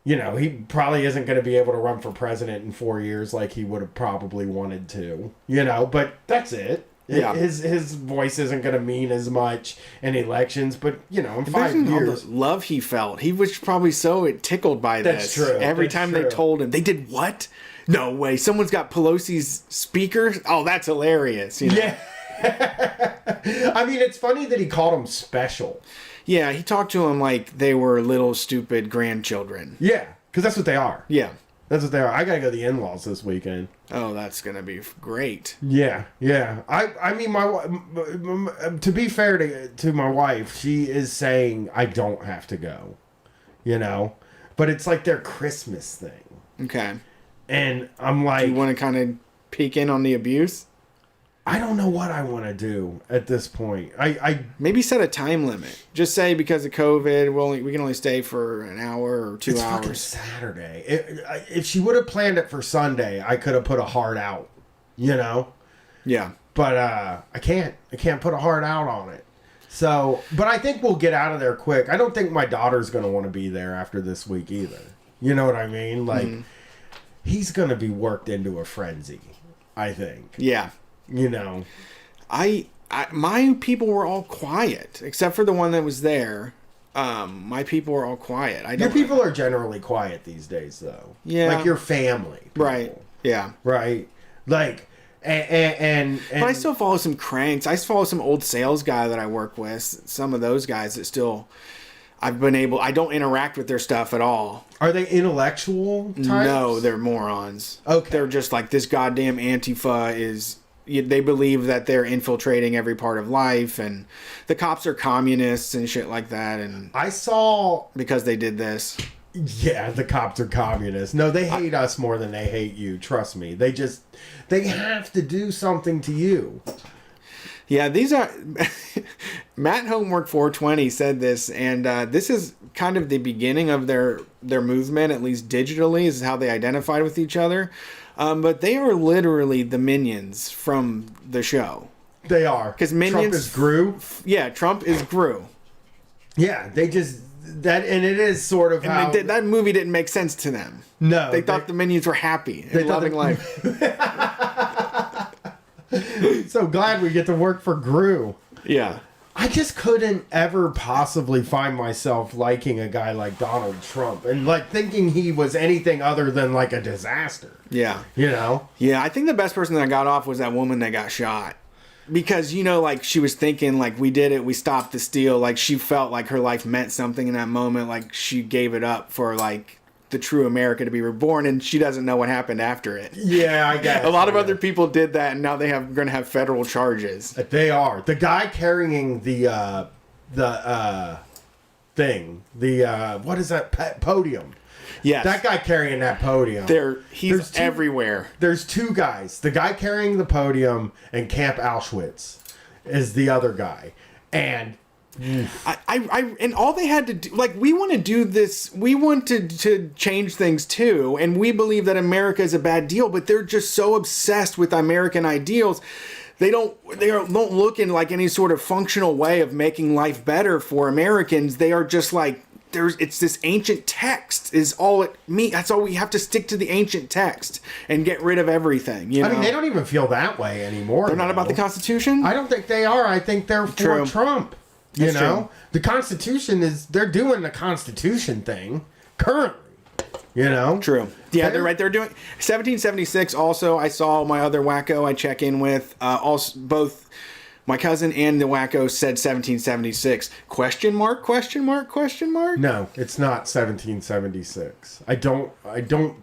he probably isn't going to be able to run for president in 4 years like he would have probably wanted to, but that's it. Yeah. His voice isn't going to mean as much in elections, but, in 5 years. All the love he felt. He was probably so tickled by this. That's true. Every time they told him, they did what? No way. Someone's got Pelosi's speaker? Oh, that's hilarious. Yeah. I mean, it's funny that he called them special. Yeah, he talked to them like they were little stupid grandchildren. Yeah, because that's what they are. Yeah. That's what they are. I got to go to the in-laws this weekend. Oh, that's going to be great. Yeah. I mean, to be fair to my wife, she is saying I don't have to go, but it's like their Christmas thing. Okay. And I'm like, do you want to kind of peek in on the abuse? I don't know what I want to do at this point. I maybe set a time limit. Just say because of COVID, we can only stay for an hour or 2 hours. It's fucking Saturday. If she would have planned it for Sunday, I could have put a hard out. Yeah. But I can't. I can't put a hard out on it. So, but I think we'll get out of there quick. I don't think my daughter's going to want to be there after this week either. You know what I mean? Like, he's going to be worked into a frenzy, I think. Yeah. My people were all quiet except for the one that was there. My people were all quiet. Your people are generally quiet these days, though. Yeah, like your family, people. Right? Yeah, right. Like, and but I still follow some cranks. I follow some old sales guy that I work with. Some of those guys that still, I don't interact with their stuff at all. Are they intellectual types? No, they're morons. Okay, they're just like this goddamn Antifa is. They believe that they're infiltrating every part of life, and the cops are communists and shit like that. And I saw because they did this. Yeah, the cops are communists. No, they hate us more than they hate you. Trust me. They have to do something to you. Yeah, these are Matt Homework 420 said this, and this is kind of the beginning of their movement, at least digitally, is how they identified with each other. But they are literally the minions from the show. They are. Because minions Trump is Gru. Yeah, Trump is Gru. Yeah, they just and it is sort of how that movie didn't make sense to them. No, they thought the minions were happy and loving life. So glad we get to work for Gru. Yeah. I just couldn't ever possibly find myself liking a guy like Donald Trump and like thinking he was anything other than like a disaster. Yeah. You know? Yeah, I think the best person that got off was that woman that got shot. Because, you know, like she was thinking like we did it, we stopped the steal. Like she felt like her life meant something in that moment. Like she gave it up for like the true America to be reborn, and she doesn't know what happened after it. Yeah, I guess. A lot of other people did that, and now they're going to have federal charges. They are. The guy carrying the thing, what is that podium? Yes. That guy carrying that podium. He's everywhere. There's two guys. The guy carrying the podium and Camp Auschwitz is the other guy. And and all they had to do, like, we want to do this, we want to change things too, and we believe that America is a bad deal, but they're just so obsessed with American ideals. They don't look in like any sort of functional way of making life better for Americans. They are just like, it's this ancient text is all it means. That's all we have to stick to, the ancient text and get rid of everything. You know? I mean, they don't even feel that way anymore. They're not about the Constitution? I don't think they are. I think they're for Trump. You know, true. The Constitution they're doing the Constitution thing currently. You know, true. Yeah, they're right. They're doing 1776. Also, I saw my other wacko I check in with. Also, both my cousin and the wacko said 1776. Question mark? Question mark? Question mark? No, it's not 1776. I don't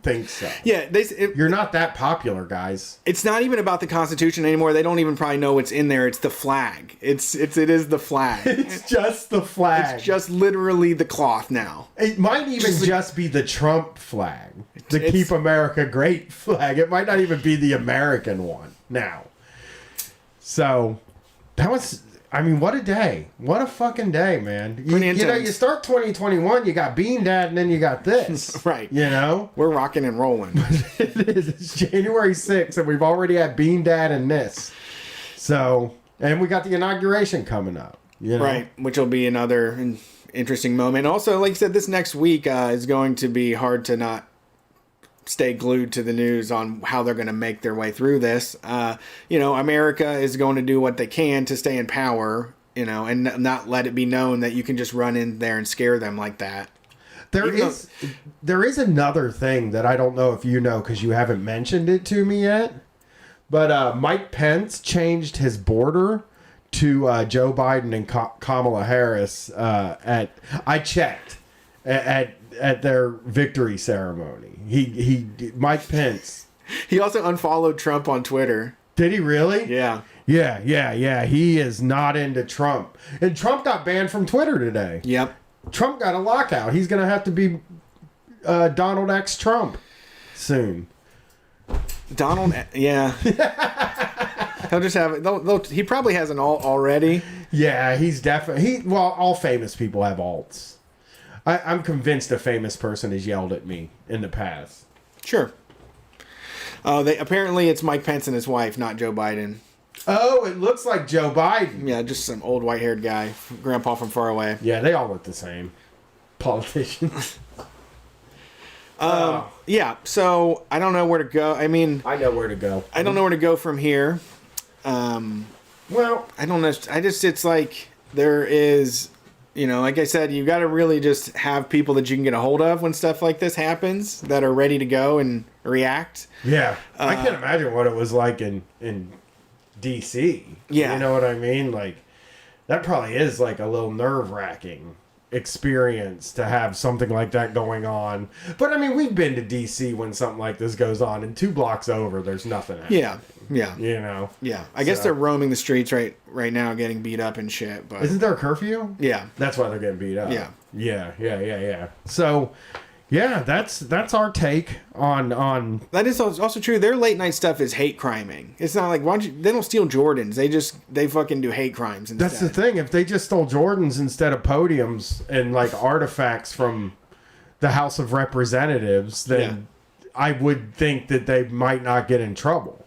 think so. Yeah, you're not that popular, guys. It's not even about the Constitution anymore. They don't even probably know what's in there. It's the flag. It is the flag. It's just the flag. It's just literally the cloth now. It might even just be the Trump flag, the Keep America Great flag. It might not even be the American one now. So that was, I mean, what a day. What a fucking day, man. You know, you start 2021, you got Bean Dad, and then you got this. Right. You know? We're rocking and rolling. It is. It's January 6th, and we've already had Bean Dad and this. So, and we got the inauguration coming up. You know? Right, which will be another interesting moment. Also, like you said, this next week is going to be hard to not stay glued to the news on how they're going to make their way through this. You know, America is going to do what they can to stay in power, you know, and not let it be known that you can just run in there and scare them like that. There is another thing that I don't know if you know because you haven't mentioned it to me yet, but Mike Pence changed his border to Joe Biden and Kamala Harris I checked at their victory ceremony. Mike Pence. He also unfollowed Trump on Twitter. Did he really? Yeah. Yeah. He is not into Trump. And Trump got banned from Twitter today. Yep. Trump got a lockout. He's going to have to be Donald X Trump soon. Donald, yeah. He'll just have it. He probably has an alt already. Yeah, he's definitely. All famous people have alts. I'm convinced a famous person has yelled at me in the past. Sure. Apparently it's Mike Pence and his wife, not Joe Biden. Oh, it looks like Joe Biden. Yeah, just some old white-haired guy, grandpa from far away. Yeah, they all look the same. Politicians. Yeah, so I don't know where to go. I mean, I know where to go. I don't know where to go from here. Well, I don't know. It's like there is, you know, like I said, you got to really just have people that you can get a hold of when stuff like this happens that are ready to go and react. Yeah. I can't imagine what it was like in DC. Yeah. You know what I mean? Like, that probably is like a little nerve-wracking experience to have something like that going on. But I mean, we've been to DC when something like this goes on, and 2 blocks over, there's nothing happening. Yeah. You know? Yeah. I guess they're roaming the streets right now, getting beat up and shit. But isn't there a curfew? Yeah. That's why they're getting beat up. Yeah. Yeah. So, Yeah, that's our take on. That is also true. Their late night stuff is hate criming. It's not like they don't steal Jordans. They fucking do hate crimes instead. That's the thing. If they just stole Jordans instead of podiums and like artifacts from the House of Representatives, then I would think that they might not get in trouble.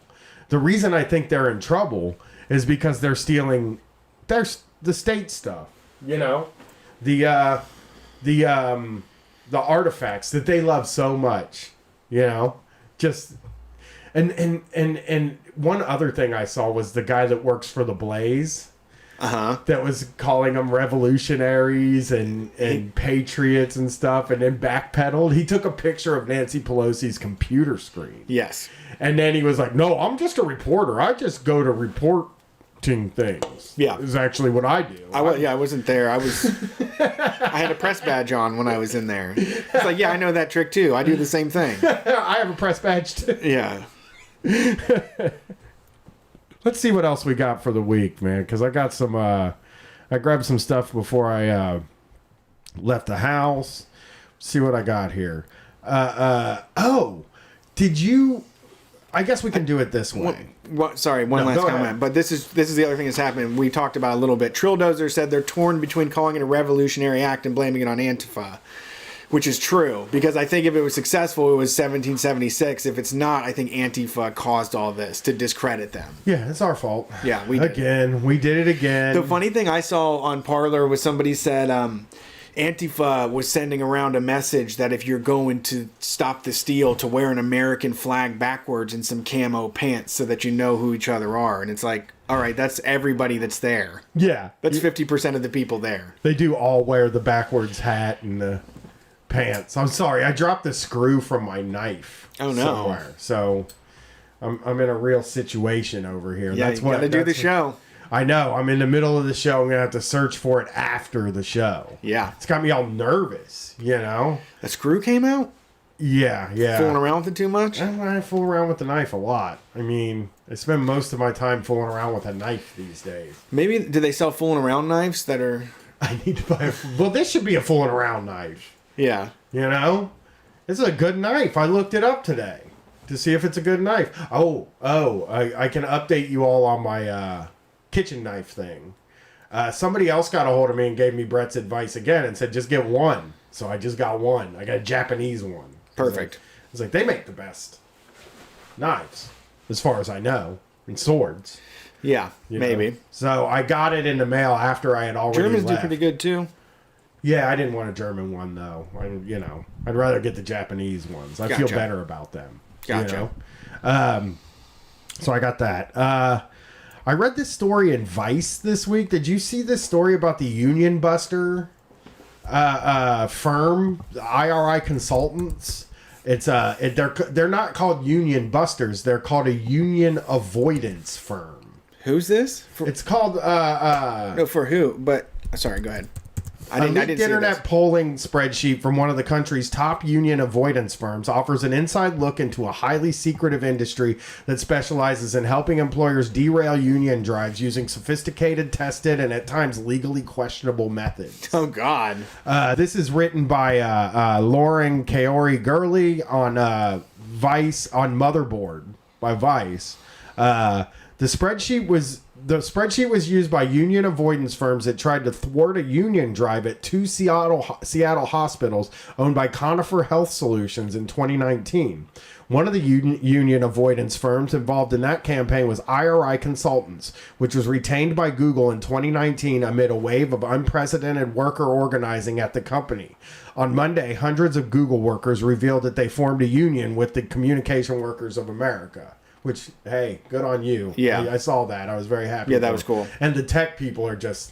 The reason I think they're in trouble is because they're stealing the state stuff. You know, the artifacts that they love so much. You know, just and one other thing I saw was the guy that works for the Blaze. That was calling them revolutionaries and patriots and stuff, and then backpedaled. He took a picture of Nancy Pelosi's computer screen. Yes. And then he was like, no, I'm just a reporter. I just go to reporting things. Yeah. Is actually what I do. I wasn't there. I had a press badge on when I was in there. It's like, yeah, I know that trick too. I do the same thing. I have a press badge too. Yeah. Let's see what else we got for the week, man. Because I got some. I grabbed some stuff before I left the house. See what I got here. Did you? I guess we can do it this way. One last comment. Ahead. But this is the other thing that's happening. We talked about it a little bit. Trilldozer said they're torn between calling it a revolutionary act and blaming it on Antifa. Which is true, because I think if it was successful, it was 1776. If it's not, I think Antifa caused all this to discredit them. Yeah, it's our fault. Yeah, we did it again. The funny thing I saw on Parler was somebody said Antifa was sending around a message that if you're going to stop the steal, to wear an American flag backwards and some camo pants so that you know who each other are. And it's like, all right, that's everybody that's there. Yeah. That's 50% of the people there. They do all wear the backwards hat and the pants. I'm sorry, I dropped the screw from my knife. Oh no! Somewhere. So I'm in a real situation over here. Yeah, that's you gotta do the show. I know. I'm in the middle of the show. I'm gonna have to search for it after the show. Yeah, it's got me all nervous. You know, the screw came out. Yeah. Fooling around with it too much. I fool around with the knife a lot. I mean, I spend most of my time fooling around with a knife these days. Maybe do they sell fooling around knives that are? I need to buy. Well, this should be a fooling around knife. Yeah. You know? It's a good knife. I looked it up today to see if it's a good knife. I can update you all on my kitchen knife thing. Somebody else got a hold of me and gave me Brett's advice again and said, just get one. So I just got one. I got a Japanese one. Perfect. It's like, they make the best knives, as far as I know, and swords. Yeah, maybe. Know? So I got it in the mail after I had already Germans left. do pretty good too. Yeah, I didn't want a German one though. I'd rather get the Japanese ones. I feel better about them. Gotcha. You know? So I got that. I read this story in Vice this week. Did you see this story about the Union Buster firm, the IRI Consultants? It's they're not called Union Busters. They're called a Union Avoidance Firm. Who's this? It's called no, for who? But sorry, go ahead. A leaked internet polling spreadsheet from one of the country's top union avoidance firms offers an inside look into a highly secretive industry that specializes in helping employers derail union drives using sophisticated, tested, and at times legally questionable methods. Oh, God. This is written by Lauren Kaori Gurley on Vice, on Motherboard by Vice. The spreadsheet was used by union avoidance firms that tried to thwart a union drive at two Seattle hospitals owned by Conifer Health Solutions in 2019. One of the union avoidance firms involved in that campaign was IRI Consultants, which was retained by Google in 2019 amid a wave of unprecedented worker organizing at the company. On Monday, hundreds of Google workers revealed that they formed a union with the Communication Workers of America. Which, hey, good on you. Yeah. I saw that. I was very happy. Yeah, that was cool. And the tech people are just,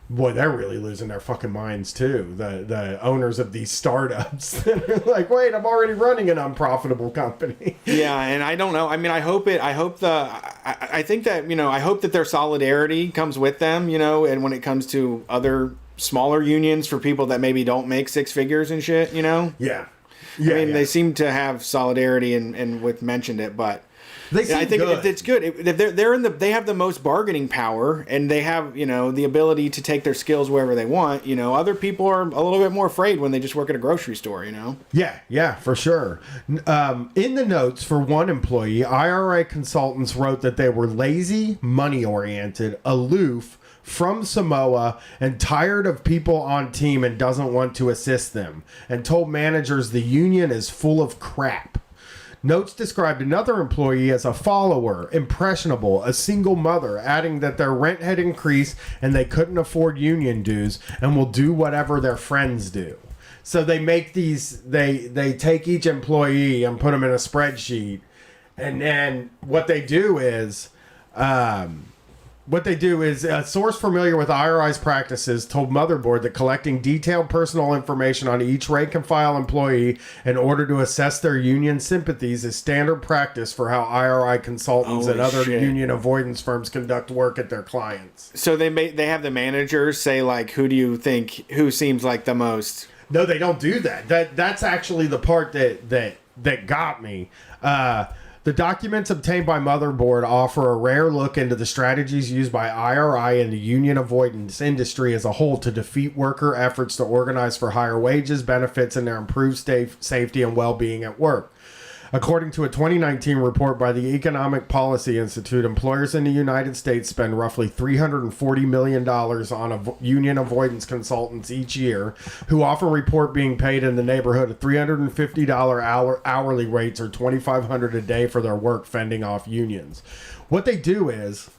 boy, they're really losing their fucking minds too. The owners of these startups that are like, wait, I'm already running an unprofitable company. Yeah, and I don't know. I mean, I hope think that, I hope that their solidarity comes with them, and when it comes to other smaller unions for people that maybe don't make six figures and shit, Yeah. I mean, they seem to have solidarity and with mentioned it, but I think good. it's good. They have the most bargaining power, and they have the ability to take their skills wherever they want. Other people are a little bit more afraid when they just work at a grocery store. Yeah, for sure. In the notes for one employee, IRA consultants wrote that they were lazy, money-oriented, aloof, from Samoa, and tired of people on team and doesn't want to assist them, and told managers the union is full of crap. Notes described another employee as a follower, impressionable, a single mother, adding that their rent had increased and they couldn't afford union dues and will do whatever their friends do. So they make these, they take each employee and put them in a spreadsheet, and then what they do is a source familiar with IRI's practices told Motherboard that collecting detailed personal information on each rank and file employee in order to assess their union sympathies is standard practice for how IRI consultants and other union avoidance firms conduct work at their clients. So they have the managers say, like, who seems like the most... No, they don't do that. That's actually the part that got me. The documents obtained by Motherboard offer a rare look into the strategies used by IRI and the union avoidance industry as a whole to defeat worker efforts to organize for higher wages, benefits, and their improved safety and well-being at work. According to a 2019 report by the Economic Policy Institute, employers in the United States spend roughly $340 million on union avoidance consultants each year, who often report being paid in the neighborhood of $350 hourly rates or $2,500 a day for their work fending off unions. What they do is,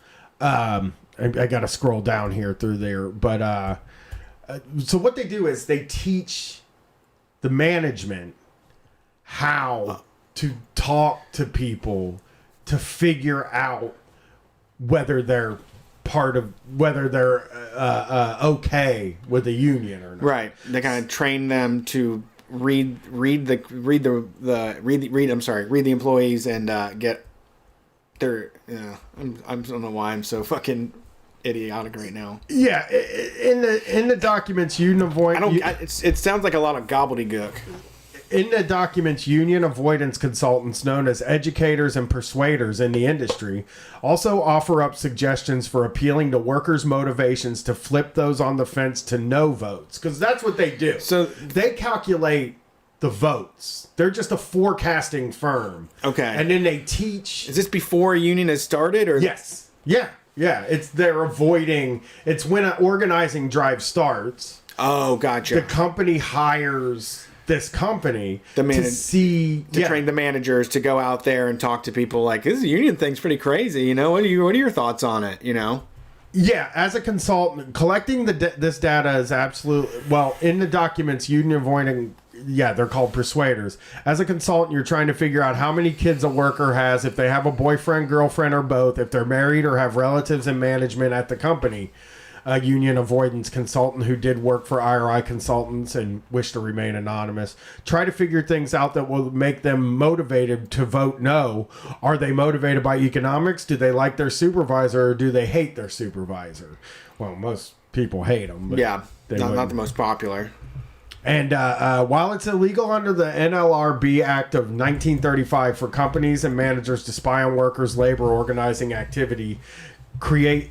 I got to scroll down here through there, but so what they do is they teach the management how to talk to people to figure out whether they're okay with the union or not. Right. They kind of train them to read the employees and get their. I don't know why I'm so fucking idiotic right now. Yeah, in the documents, union avoidance. It sounds like a lot of gobbledygook. In the documents, union avoidance consultants known as educators and persuaders in the industry also offer up suggestions for appealing to workers' motivations to flip those on the fence to no votes, because that's what they do. So they calculate the votes. They're just a forecasting firm. Okay. And then they teach. Is this before a union has started, or? Yes. Yeah. They're avoiding. It's when an organizing drive starts. Oh, gotcha. The company hires this company to train the managers to go out there and talk to people like, this union thing's pretty crazy. What are your thoughts on it? Yeah, as a consultant, collecting this data is in the documents, union avoiding, they're called persuaders. As a consultant, you're trying to figure out how many kids a worker has, if they have a boyfriend, girlfriend, or both, if they're married or have relatives in management at the company. A union avoidance consultant who did work for IRI consultants and wished to remain anonymous. Try to figure things out that will make them motivated to vote no. Are they motivated by economics? Do they like their supervisor, or do they hate their supervisor? Well, most people hate them. But not the most popular. And while it's illegal under the NLRB Act of 1935 for companies and managers to spy on workers' labor organizing activity, create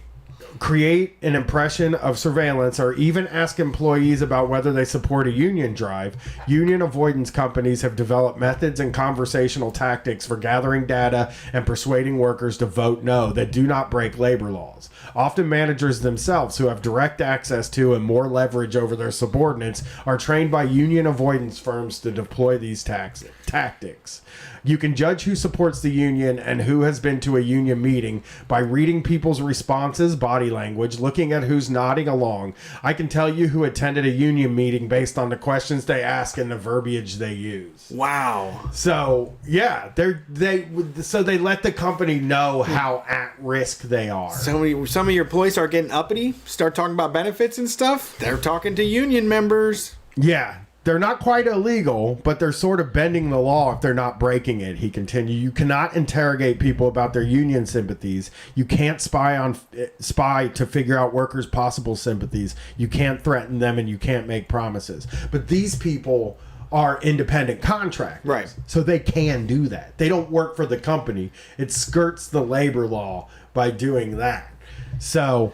an impression of surveillance, or even ask employees about whether they support a union drive, union avoidance companies have developed methods and conversational tactics for gathering data and persuading workers to vote no that do not break labor laws. Often managers themselves, who have direct access to and more leverage over their subordinates, are trained by union avoidance firms to deploy these tactics. You can judge who supports the union and who has been to a union meeting by reading people's responses, body language, looking at who's nodding along. I can tell you who attended a union meeting based on the questions they ask and the verbiage they use. Wow. So, yeah, they let the company know how at risk they are. So some of your employees start getting uppity, start talking about benefits and stuff. They're talking to union members. Yeah. They're not quite illegal, but they're sort of bending the law if they're not breaking it, he continued. You cannot interrogate people about their union sympathies. You can't spy to figure out workers' possible sympathies. You can't threaten them, and you can't make promises. But these people are independent contractors. Right. So they can do that. They don't work for the company. It skirts the labor law by doing that. So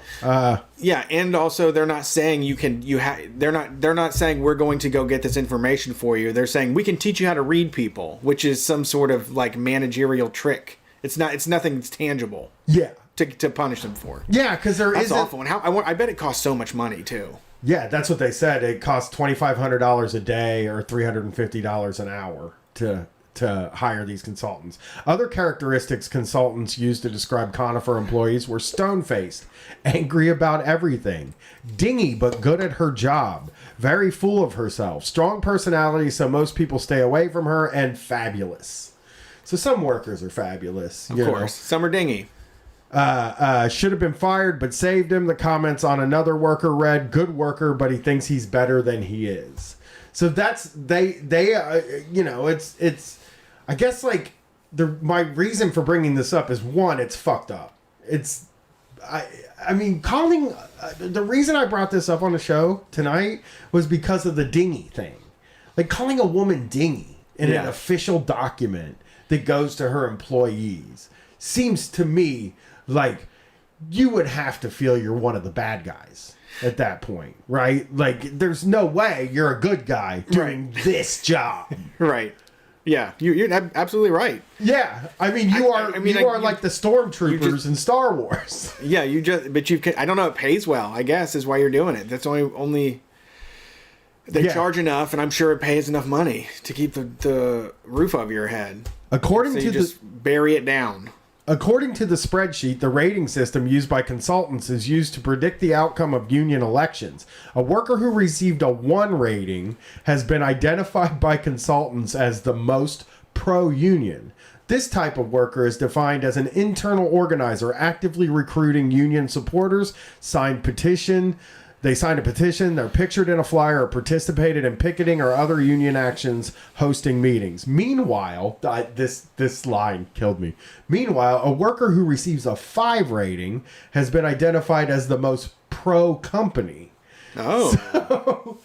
yeah, and also they're not saying they're not saying we're going to go get this information for you. They're saying we can teach you how to read people, which is some sort of like managerial trick. It's nothing that's tangible. Yeah. To punish them for. Yeah, because that's awful. And I bet it costs so much money too. Yeah, that's what they said. It costs $2,500 a day or $350 an hour to hire these consultants. Other characteristics consultants used to describe Conifer employees were stone-faced, angry about everything, dingy but good at her job, very full of herself, strong personality so most people stay away from her, and fabulous. So some workers are fabulous. Of course. Some are dingy. Should have been fired but saved him. The comments on another worker read, good worker, but he thinks he's better than he is. So that's it's I guess like my reason for bringing this up is one, it's fucked up. I mean calling the reason I brought this up on the show tonight was because of the dingy thing. Like calling a woman dingy in an official document that goes to her employees seems to me like you would have to feel you're one of the bad guys at that point, right? Like there's no way you're a good guy doing this job. Right. Yeah, you're absolutely right. Yeah, I mean you are like the stormtroopers in Star Wars. Yeah, I don't know, it pays well, I guess, is why you're doing it. That's only they charge enough, and I'm sure it pays enough money to keep the roof over your head. According to just bury it down. According to the spreadsheet, the rating system used by consultants is used to predict the outcome of union elections. A worker who received a 1 rating has been identified by consultants as the most pro-union. This type of worker is defined as an internal organizer actively recruiting union supporters, They signed a petition, they're pictured in a flyer, or participated in picketing or other union actions, hosting meetings. Meanwhile, this line killed me. Meanwhile, a worker who receives a 5 rating has been identified as the most pro-company. Oh. So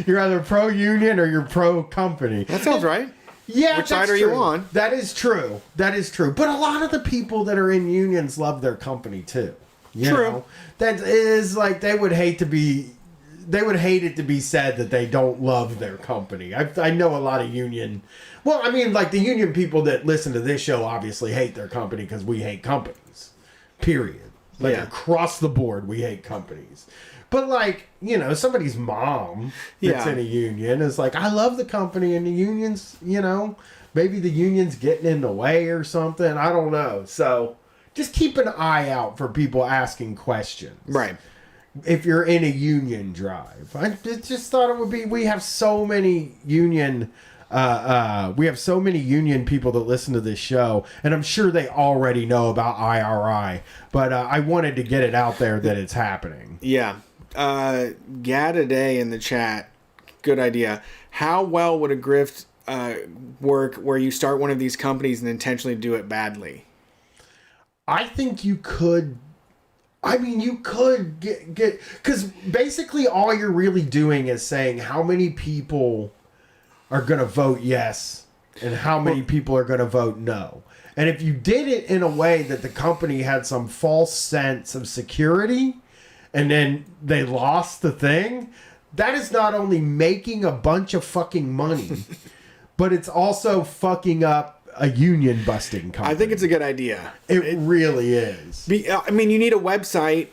you're either pro-union or you're pro-company. That sounds right. Yeah, which side are you on? That is true. That is true. But a lot of the people that are in unions love their company too. You know? That is like they would hate it to be said that they don't love their company. I know a lot of union. Well, I mean, like the union people that listen to this show obviously hate their company because we hate companies. Period. Like across the board, we hate companies. But like, you know, somebody's mom that's in a union is like, I love the company, and the unions, you know, maybe the union's getting in the way or something. I don't know. So just keep an eye out for people asking questions. Right. If you're in a union drive. I just thought it would be, we have so many union people that listen to this show, and I'm sure they already know about IRI, but I wanted to get it out there that it's happening. Yeah. Gadaday in the chat, good idea. How well would a grift work where you start one of these companies and intentionally do it badly? I think you could. I mean, you could get because basically all you're really doing is saying how many people are going to vote yes and how many people are going to vote no. And if you did it in a way that the company had some false sense of security and then they lost the thing, that is not only making a bunch of fucking money, but it's also fucking up a union busting company. I think it's a good idea. It really is. I mean, you need a website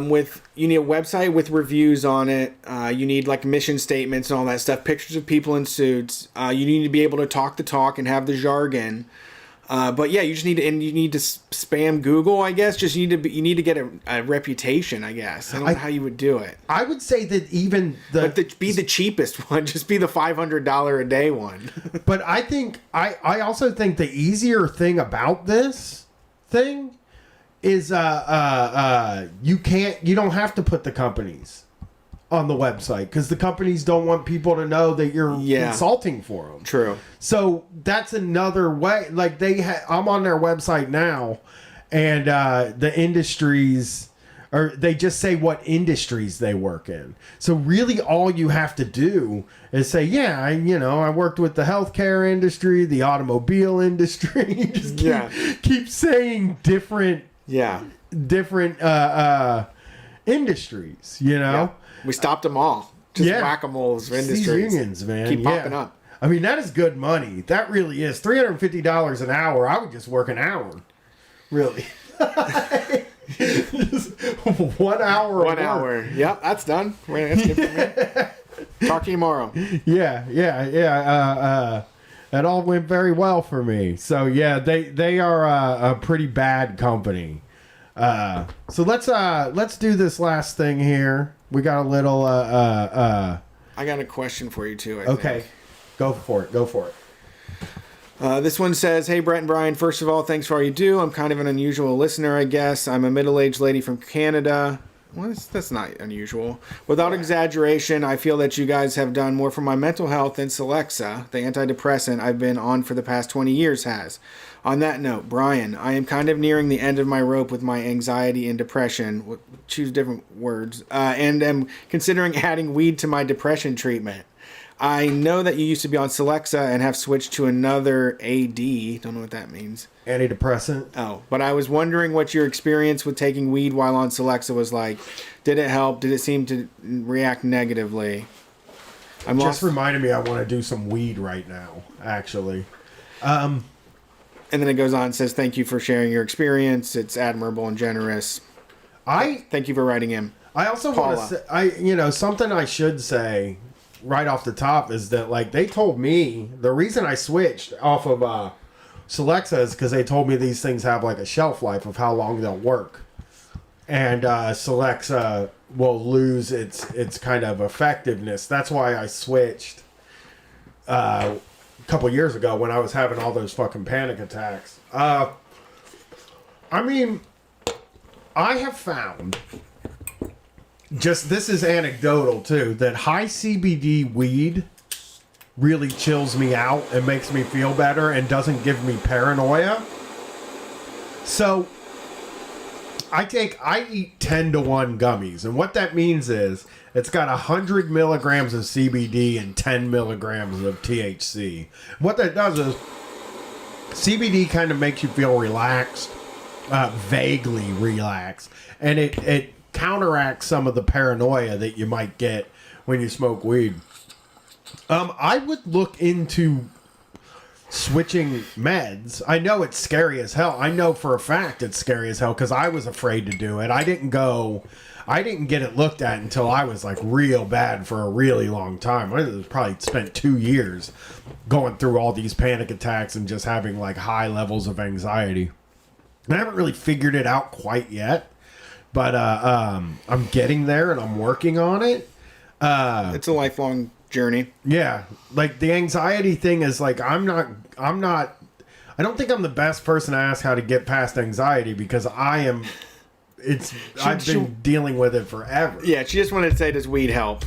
with reviews on it. You need like mission statements and all that stuff. Pictures of people in suits. You need to be able to talk the talk and have the jargon. But yeah, you need to spam Google, I guess. Just you need to get a reputation, I guess. I don't know how you would do it. I would say that even be the cheapest one. Just be the $500 a day one. But I think I also think the easier thing about this thing is you don't have to put the companies on the website because the companies don't want people to know that you're consulting for them. True. So that's another way. Like I'm on their website now, and the industries or they just say what industries they work in. So really all you have to do is say, yeah, I worked with the healthcare industry, the automobile industry. Just keep saying different industries, Yeah. We stopped them all. Just whack-a-moles of industries. These unions, man. Keep popping up. I mean, that is good money. That really is. $350 an hour. I would just work an hour. Really. Just 1 hour. 1 hour. Yep, that's done. That's good for me. Talk to you tomorrow. Yeah. That all went very well for me. So yeah, they are a pretty bad company. So let's do this last thing here. We got a little I got a question for you too. I think. Go for it. This one says, "Hey Brett and Brian, first of all, thanks for all you do. I'm kind of an unusual listener, I guess. I'm a middle-aged lady from Canada." Well, that's not unusual. Without exaggeration, I feel that you guys have done more for my mental health than Celexa, the antidepressant I've been on for the past 20 years, has. On that note, Brian, I am kind of nearing the end of my rope with my anxiety and depression. Choose different words. And am considering adding weed to my depression treatment. I know that you used to be on Celexa and have switched to another AD. Don't know what that means. Antidepressant. Oh, but I was wondering what your experience with taking weed while on Celexa was like. Did it help? Did it seem to react negatively? Reminded me I want to do some weed right now, actually. And then it goes on and says, "Thank you for sharing your experience. It's admirable and generous." Thank you for writing him. I also want to say, something I should say right off the top is that, like, they told me the reason I switched off of Celexa is because they told me these things have like a shelf life of how long they'll work, and Celexa will lose its kind of effectiveness. That's why I switched a couple years ago when I was having all those fucking panic attacks. I mean, I have found, just this is anecdotal too, that high CBD weed really chills me out and makes me feel better and doesn't give me paranoia. So I eat 10-to-1 gummies, and what that means is it's got 100 milligrams of CBD and 10 milligrams of THC. What that does is CBD kind of makes you feel relaxed, vaguely relaxed, and it counteracts some of the paranoia that you might get when you smoke weed. I would look into switching meds. I know it's scary as hell. I know for a fact it's scary as hell because I was afraid to do it. I didn't get it looked at until I was like real bad for a really long time. I probably spent 2 years going through all these panic attacks and just having like high levels of anxiety. I haven't really figured it out quite yet, but I'm getting there and I'm working on it. It's a lifelong journey. Yeah, like the anxiety thing is like I don't think I'm the best person to ask how to get past anxiety because I've been dealing with it forever. Yeah, she just wanted to say, does weed help?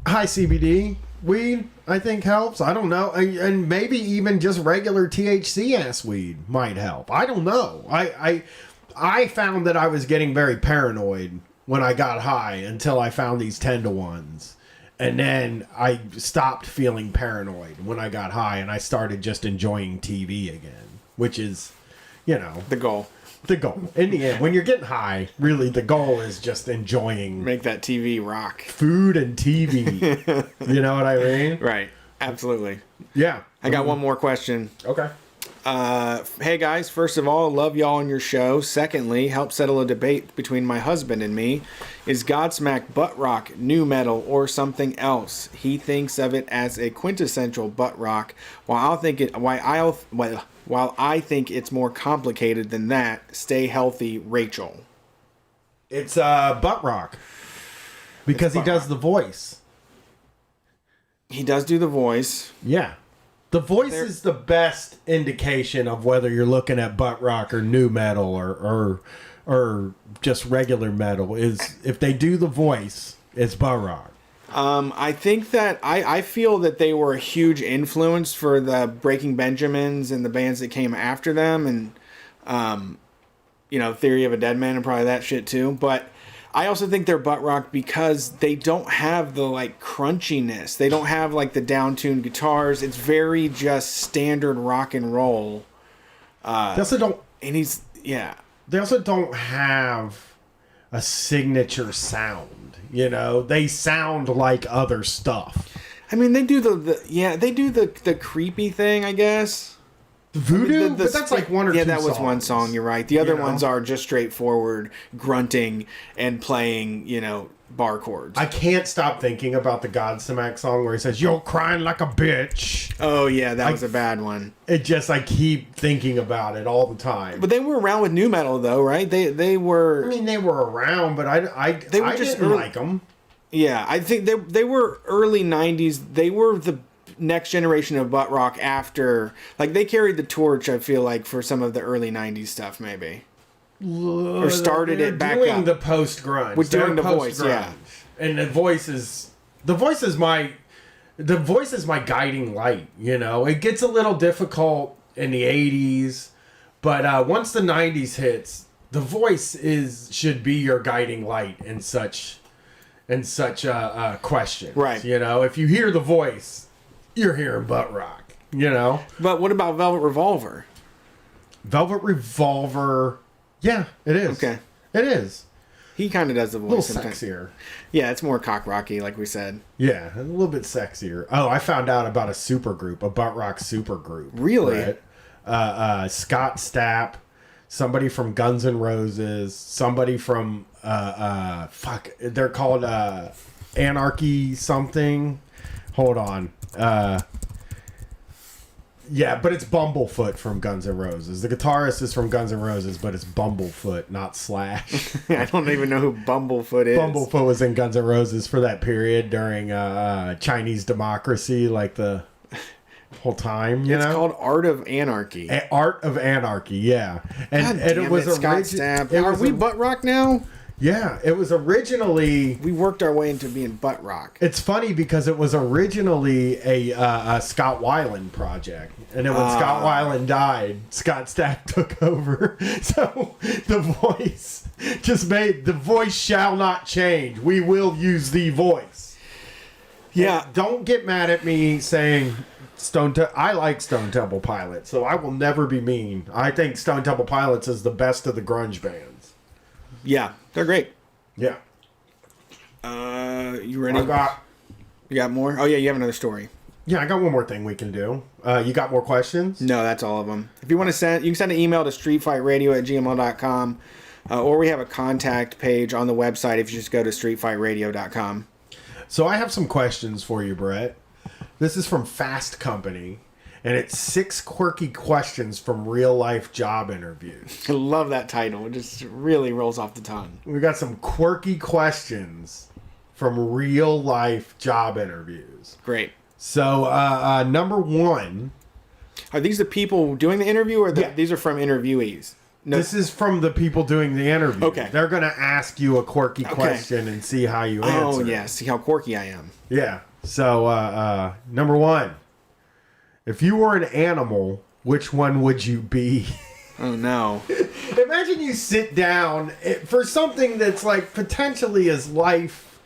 High CBD weed, I think, helps. I don't know. And maybe even just regular THC ass weed might help. I don't know. I found that I was getting very paranoid when I got high until I found these 10-to-1s. And then I stopped feeling paranoid when I got high and I started just enjoying TV again, which is, the goal. The goal. In the end, when you're getting high, really the goal is just enjoying. Make that TV rock. Food and TV. You know what I mean? Right. Absolutely. Yeah. I got one more question. Okay. Hey guys, first of all, love y'all on your show. Secondly, help settle a debate between my husband and me. Is Godsmack butt rock new metal or something else? He thinks of it as a quintessential butt rock, while I think it's more complicated than that. Stay healthy, Rachel. It's butt rock because he does the voice. He does do the voice. Yeah. The voice is the best indication of whether you're looking at butt rock or new metal or just regular metal. Is if they do the voice, it's butt rock. I think that I feel that they were a huge influence for the Breaking Benjamins and the bands that came after them, and Theory of a Dead Man and probably that shit too. But I also think they're butt rock because they don't have the like crunchiness. They don't have like the down-tuned guitars. It's very just standard rock and roll. They also don't. And They also don't have a signature sound. They sound like other stuff. I mean, they do the creepy thing, I guess. Voodoo, but that's like one or two. Yeah, that was songs. one song. You're right. The other ones are just straightforward grunting and playing, bar chords. I can't stop thinking about the Godsmack song where he says, "You're crying like a bitch." Oh yeah, that was a bad one. I keep thinking about it all the time. But they were around with nu metal though, right? They were. I mean, they were around, but I didn't like them. Yeah, I think they were early '90s. They were the next generation of butt rock after, like, they carried the torch. I feel like for some of the early '90s stuff, maybe. Or started it back doing up. The post grunge. With doing the voice, yeah. And the voice is my guiding light. It gets a little difficult in the '80s, but once the '90s hits, the voice should be your guiding light in such questions. Right. If you hear the voice, you're hearing butt rock. But what about Velvet Revolver? Velvet Revolver. Yeah, it is. Okay. It is. He kind of does the voice. A little sometimes. sexier. Yeah, it's more cock rocky, like we said. Yeah, a little bit sexier. Oh, I found out about a super group, a butt rock super group. Really? Right? Scott Stapp, somebody from Guns N' Roses, somebody from they're called Anarchy something. Hold on. Yeah, but it's Bumblefoot from Guns N' Roses. The guitarist is from Guns N' Roses, but it's Bumblefoot, not Slash. I don't even know who Bumblefoot is. Bumblefoot was in Guns N' Roses for that period during Chinese Democracy, like the whole time. It's called Art of Anarchy. Art of Anarchy, yeah. And it was Scott Stapp. Are we butt rock now? Yeah, it was originally. We worked our way into being butt rock. It's funny because it was originally a Scott Weiland project, and then when Scott Weiland died, Scott Stapp took over. So the voice the voice shall not change. We will use the voice. Yeah, and don't get mad at me saying I like Stone Temple Pilots, so I will never be mean. I think Stone Temple Pilots is the best of the grunge bands. Yeah, they're great. Yeah. You ready? You got more? Oh yeah, you have another story. Yeah, I got one more thing we can do. You got more questions? No, that's all of them. If you want to you can send an email to streetfightradio@gmail.com, or we have a contact page on the website if you just go to streetfightradio.com. So I have some questions for you, Brett. This is from Fast Company, and it's 6 quirky questions from real-life job interviews. I love that title. It just really rolls off the tongue. We got some quirky questions from real-life job interviews. Great. So, number 1. Are these the people doing the interview, or these are from interviewees? No. This is from the people doing the interview. Okay. They're going to ask you a quirky question and see how you answer. Oh, yeah. See how quirky I am. Yeah. So, number 1. If you were an animal, which one would you be? Oh, no. Imagine you sit down for something that's like potentially as life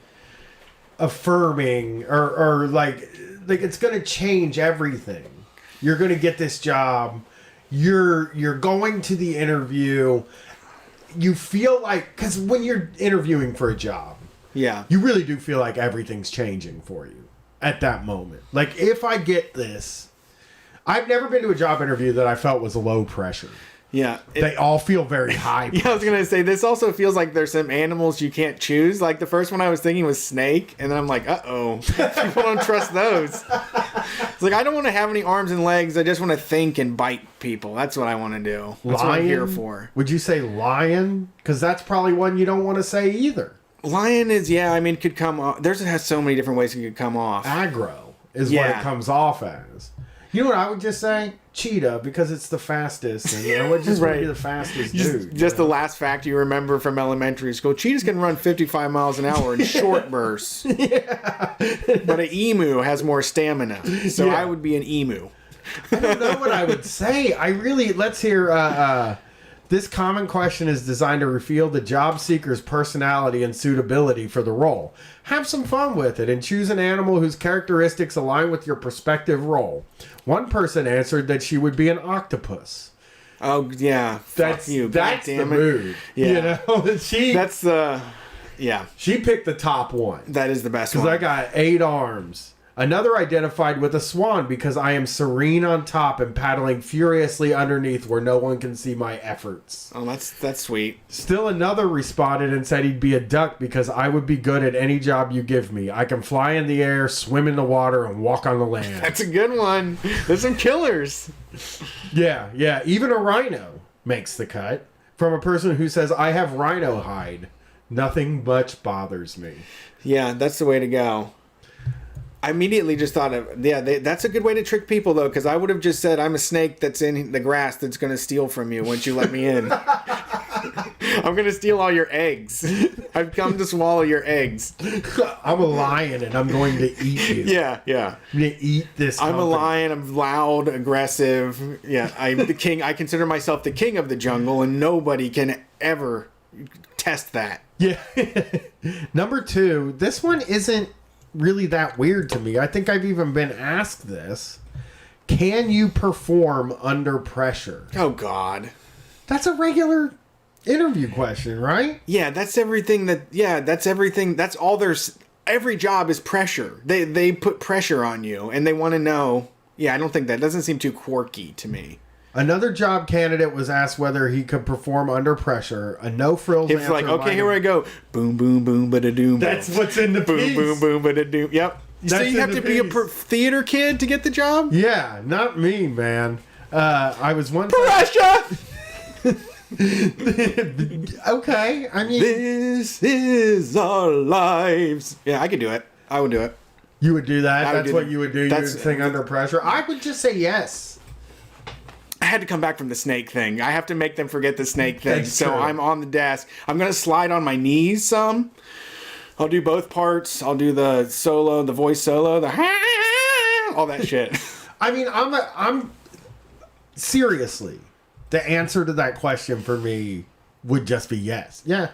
affirming or like it's going to change everything. You're going to get this job. You're going to the interview. You feel like, because when you're interviewing for a job, yeah, you really do feel like everything's changing for you at that moment. Like, if I get this, I've never been to a job interview that I felt was low pressure. Yeah. They all feel very high pressure. Yeah, I was going to say, this also feels like there's some animals you can't choose. Like, the first one I was thinking was snake, and then I'm like, uh-oh. People don't trust those. It's like, I don't want to have any arms and legs. I just want to think and bite people. That's what I want to do. That's what I'm here for. Would you say lion? Because that's probably one you don't want to say either. Lion is, yeah, I mean, could come off. It has so many different ways it could come off. Aggro is what it comes off as. You know what I would just say? Cheetah, because it's the fastest, and it would just be the fastest dude. Just the last fact you remember from elementary school. Cheetahs can run 55 miles an hour in short bursts. Yeah. But an emu has more stamina. So I would be an emu. I don't know what I would say. Let's hear This common question is designed to reveal the job seeker's personality and suitability for the role. Have some fun with it and choose an animal whose characteristics align with your prospective role. One person answered that she would be an octopus. Oh yeah, That's you. that's the Goddammit. mood. Yeah. You know, That's the. Yeah, she picked the top one. that is the best Because one. I got 8 arms. Another identified with a swan because I am serene on top and paddling furiously underneath where no one can see my efforts. Oh, that's sweet. Still another responded and said he'd be a duck because I would be good at any job you give me. I can fly in the air, swim in the water, and walk on the land. That's a good one. There's some killers. Yeah. Even a rhino makes the cut. From a person who says, I have rhino hide. Nothing much bothers me. Yeah, that's the way to go. I immediately just thought of, that's a good way to trick people, though, because I would have just said, I'm a snake that's in the grass that's going to steal from you once you let me in. I'm going to steal all your eggs. I've come to swallow your eggs. I'm a lion and I'm going to eat you. Yeah. I'm going to eat this I'm a company. lion. I'm loud, aggressive. Yeah, I'm the king. I consider myself the king of the jungle, and nobody can ever test that. Yeah. Number 2, this one isn't really that weird to me. I think I've even been asked this. Can you perform under pressure? Oh, God. That's a regular interview question, right? Yeah, that's everything that's everything. That's all there's. Every job is pressure. They put pressure on you, and they want to know. Yeah, I don't think that doesn't seem too quirky to me. Another job candidate was asked whether he could perform under pressure. A no-frills It's answer. like, okay, here I go. Boom, boom, boom, ba-da-doom. That's what's in the boom, piece. boom, boom, ba-da-doom. Yep. So That's you in have the to be a piece. theater kid to get the job? Yeah, not me, man. I was once... Pressure! Okay, I mean... This is our lives. Yeah, I could do it. I would do it. You would do that? I would That's do what that. you would do? You would sing under pressure? I would just say yes. I had to come back from the snake thing. I have to make them forget the snake thing. That's So true. I'm on the desk. I'm going to slide on my knees some. I'll do both parts. I'll do the solo, the voice solo, the all that shit. I mean, I'm seriously, the answer to that question for me would just be yes. Yeah.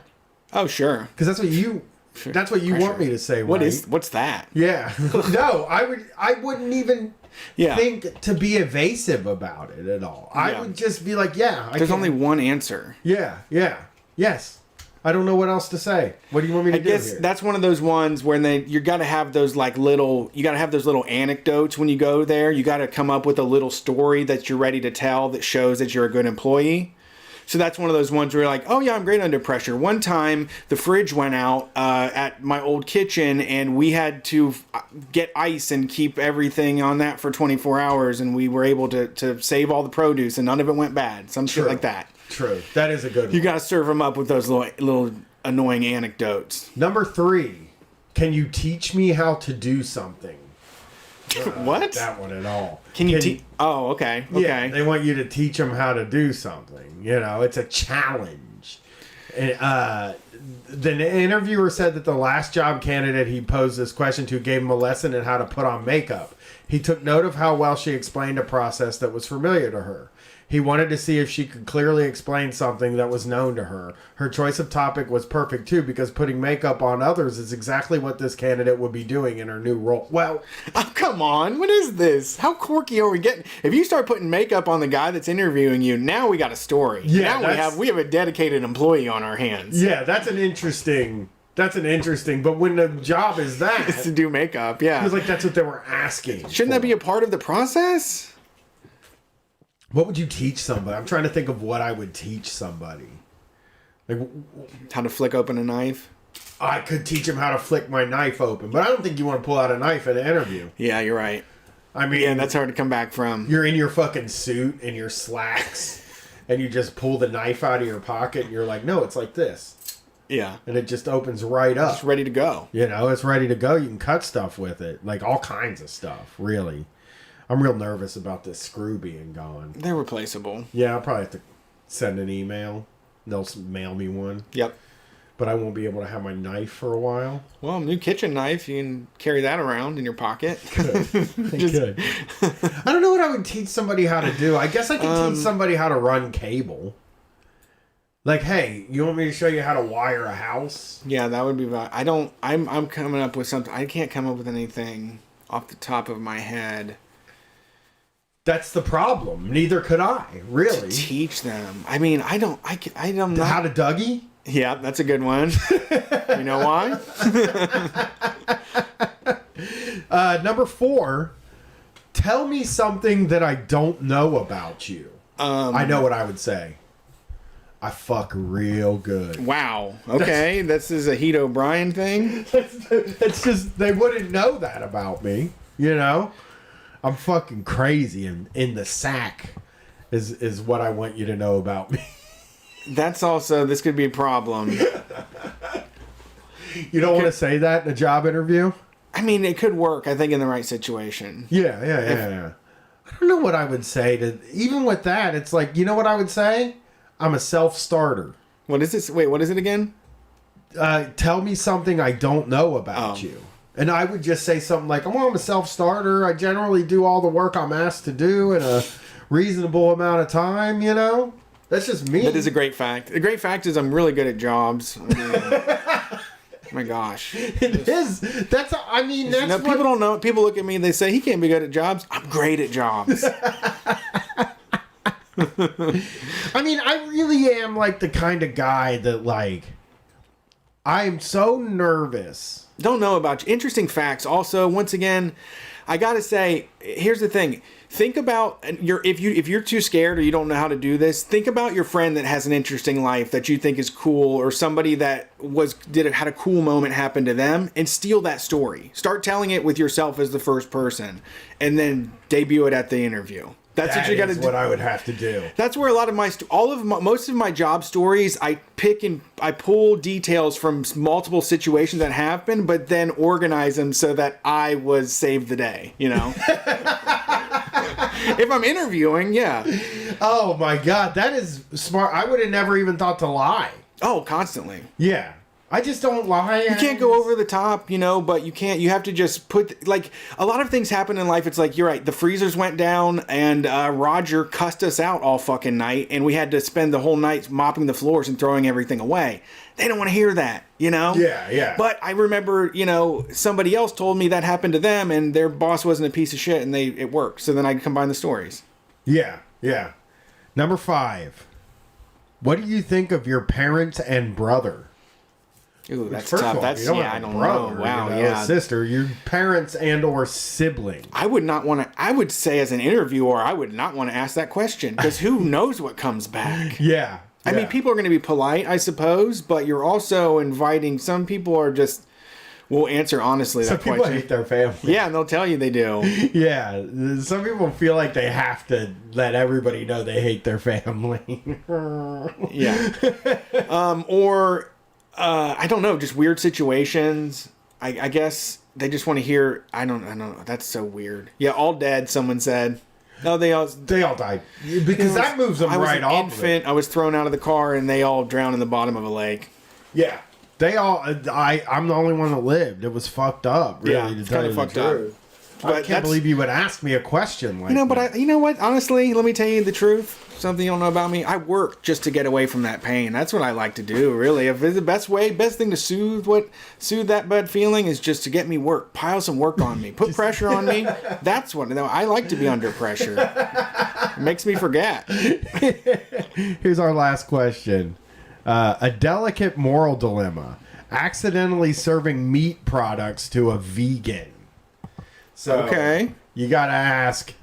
Oh, sure. Because that's what you want me to say, right? What's that? Yeah. No, I wouldn't even think to be evasive about it at all. I Yeah. would just be like, yeah. There's only one answer. Yeah. Yes. I don't know what else to say. What do you want me to do I guess here? that's one of those ones where you got to have those little anecdotes when you go there. You got to come up with a little story that you're ready to tell that shows that you're a good employee. So that's one of those ones where you're like, oh yeah, I'm great under pressure. One time the fridge went out at my old kitchen and we had to get ice and keep everything on that for 24 hours. And we were able to save all the produce and none of it went bad. Some shit like that. True. That is a good one. You got to serve them up with those little annoying anecdotes. Number 3, can you teach me how to do something? What? That one at all. Can you teach? Oh, okay. Yeah, they want you to teach them how to do something. You know, it's a challenge. And, the interviewer said that the last job candidate he posed this question to gave him a lesson in how to put on makeup. He took note of how well she explained a process that was familiar to her. He wanted to see if she could clearly explain something that was known to her. Her choice of topic was perfect too, because putting makeup on others is exactly what this candidate would be doing in her new role. Well, oh, come on. What is this? How quirky are we getting? If you start putting makeup on the guy that's interviewing you, now we got a story. Yeah, now we have a dedicated employee on our hands. Yeah, that's an interesting. But when the job is that, It's to do makeup, yeah. feels like that's what they were asking. Shouldn't that be a part of the process? What would you teach somebody? I'm trying to think of what I would teach somebody. Like, How to flick open a knife? I could teach him how to flick my knife open, but I don't think you want to pull out a knife in an interview. Yeah, you're right. I mean, Yeah, that's hard to come back from. you're in your fucking suit and your slacks, and you just pull the knife out of your pocket, and you're like, no, it's like this. Yeah. And it just opens right up. It's ready to go. You know, it's ready to go. You can cut stuff with it, like all kinds of stuff, really. I'm real nervous about this screw being gone. They're replaceable. Yeah, I'll probably have to send an email. They'll mail me one. Yep. But I won't be able to have my knife for a while. Well, new kitchen knife, you can carry that around in your pocket. Good. I don't know what I would teach somebody how to do. I guess I could teach somebody how to run cable. Like, hey, you want me to show you how to wire a house? Yeah, that would be. I'm coming up with something. I can't come up with anything off the top of my head. That's the problem. Neither could I, really. To teach them. I mean, I don't know. How to Dougie? Yeah, that's a good one. You know why? Number 4, tell me something that I don't know about you. I know what I would say. I fuck real good. Wow. Okay, this is a Heat O'Brien thing. It's just, they wouldn't know that about me, you know? I'm fucking crazy and in the sack is what I want you to know about me. That's also, this could be a problem. You don't want to say that in a job interview? I mean, it could work, I think, in the right situation. Yeah. I don't know what I would say to, even with that, it's like, you know what I would say? I'm a self-starter. What is this? Wait, what is it again? Tell me something I don't know about you. And I would just say something like, oh, I'm a self-starter. I generally do all the work I'm asked to do in a reasonable amount of time, you know? That's just me. That is a great fact. The great fact is I'm really good at jobs. I mean, my gosh. It is. That's what... People don't know. People look at me and they say, he can't be good at jobs. I'm great at jobs. I mean, I really am like the kind of guy that like, I am so nervous. Don't know about you. Interesting facts. Also, once again, I gotta say, here's the thing. Think about if you're too scared or you don't know how to do this, think about your friend that has an interesting life that you think is cool, or somebody that had a cool moment happen to them, and steal that story. Start telling it with yourself as the first person, and then debut it at the interview. That's what you got to do. What I would have to do. That's where a lot of most of my job stories, I pull details from multiple situations that happened, but then organize them so that I was saved the day. You know, if I'm interviewing, yeah. Oh my God, that is smart. I would have never even thought to lie. Oh, constantly. Yeah. I just don't lie. You can't go over the top, you know, but you have to just put, like, a lot of things happen in life. It's like, you're right, the freezers went down and Roger cussed us out all fucking night and we had to spend the whole night mopping the floors and throwing everything away. They don't want to hear that, you know? Yeah. But I remember, you know, somebody else told me that happened to them and their boss wasn't a piece of shit and it worked. So then I combine the stories. Yeah. Number 5. What do you think of your parents and brother? Ooh, that's tough. That's, yeah, I don't know. Wow, yeah. Sister, your parents and or sibling. I would not want to, I would say as an interviewer, I would not want to ask that question because who knows what comes back. Yeah. I mean, people are going to be polite, I suppose, but you're also inviting, some people are just, will answer honestly that question. Some people hate their family. Yeah, and they'll tell you they do. Yeah, some people feel like they have to let everybody know they hate their family. Yeah. Or... I don't know, just weird situations. I guess they just want to hear. I don't know. That's so weird. Yeah, all dead. Someone said. No, they all died because that moves them right off. I was an infant. I was thrown out of the car, and they all drowned in the bottom of a lake. Yeah, they all. I'm the only one that lived. It was fucked up. Really, yeah, it's kind of fucked up. But I can't believe you would ask me a question like that. But you know what? Honestly, let me tell you the truth. Something you don't know about me. I work just to get away from that pain. That's what I like to do, really. If it's the best thing to soothe that bad feeling is just to get me work. Pile some work on me. Put pressure on me. That's what I like to be under pressure. It makes me forget. Here's our last question. A delicate moral dilemma. Accidentally serving meat products to a vegan. So okay. You got to ask,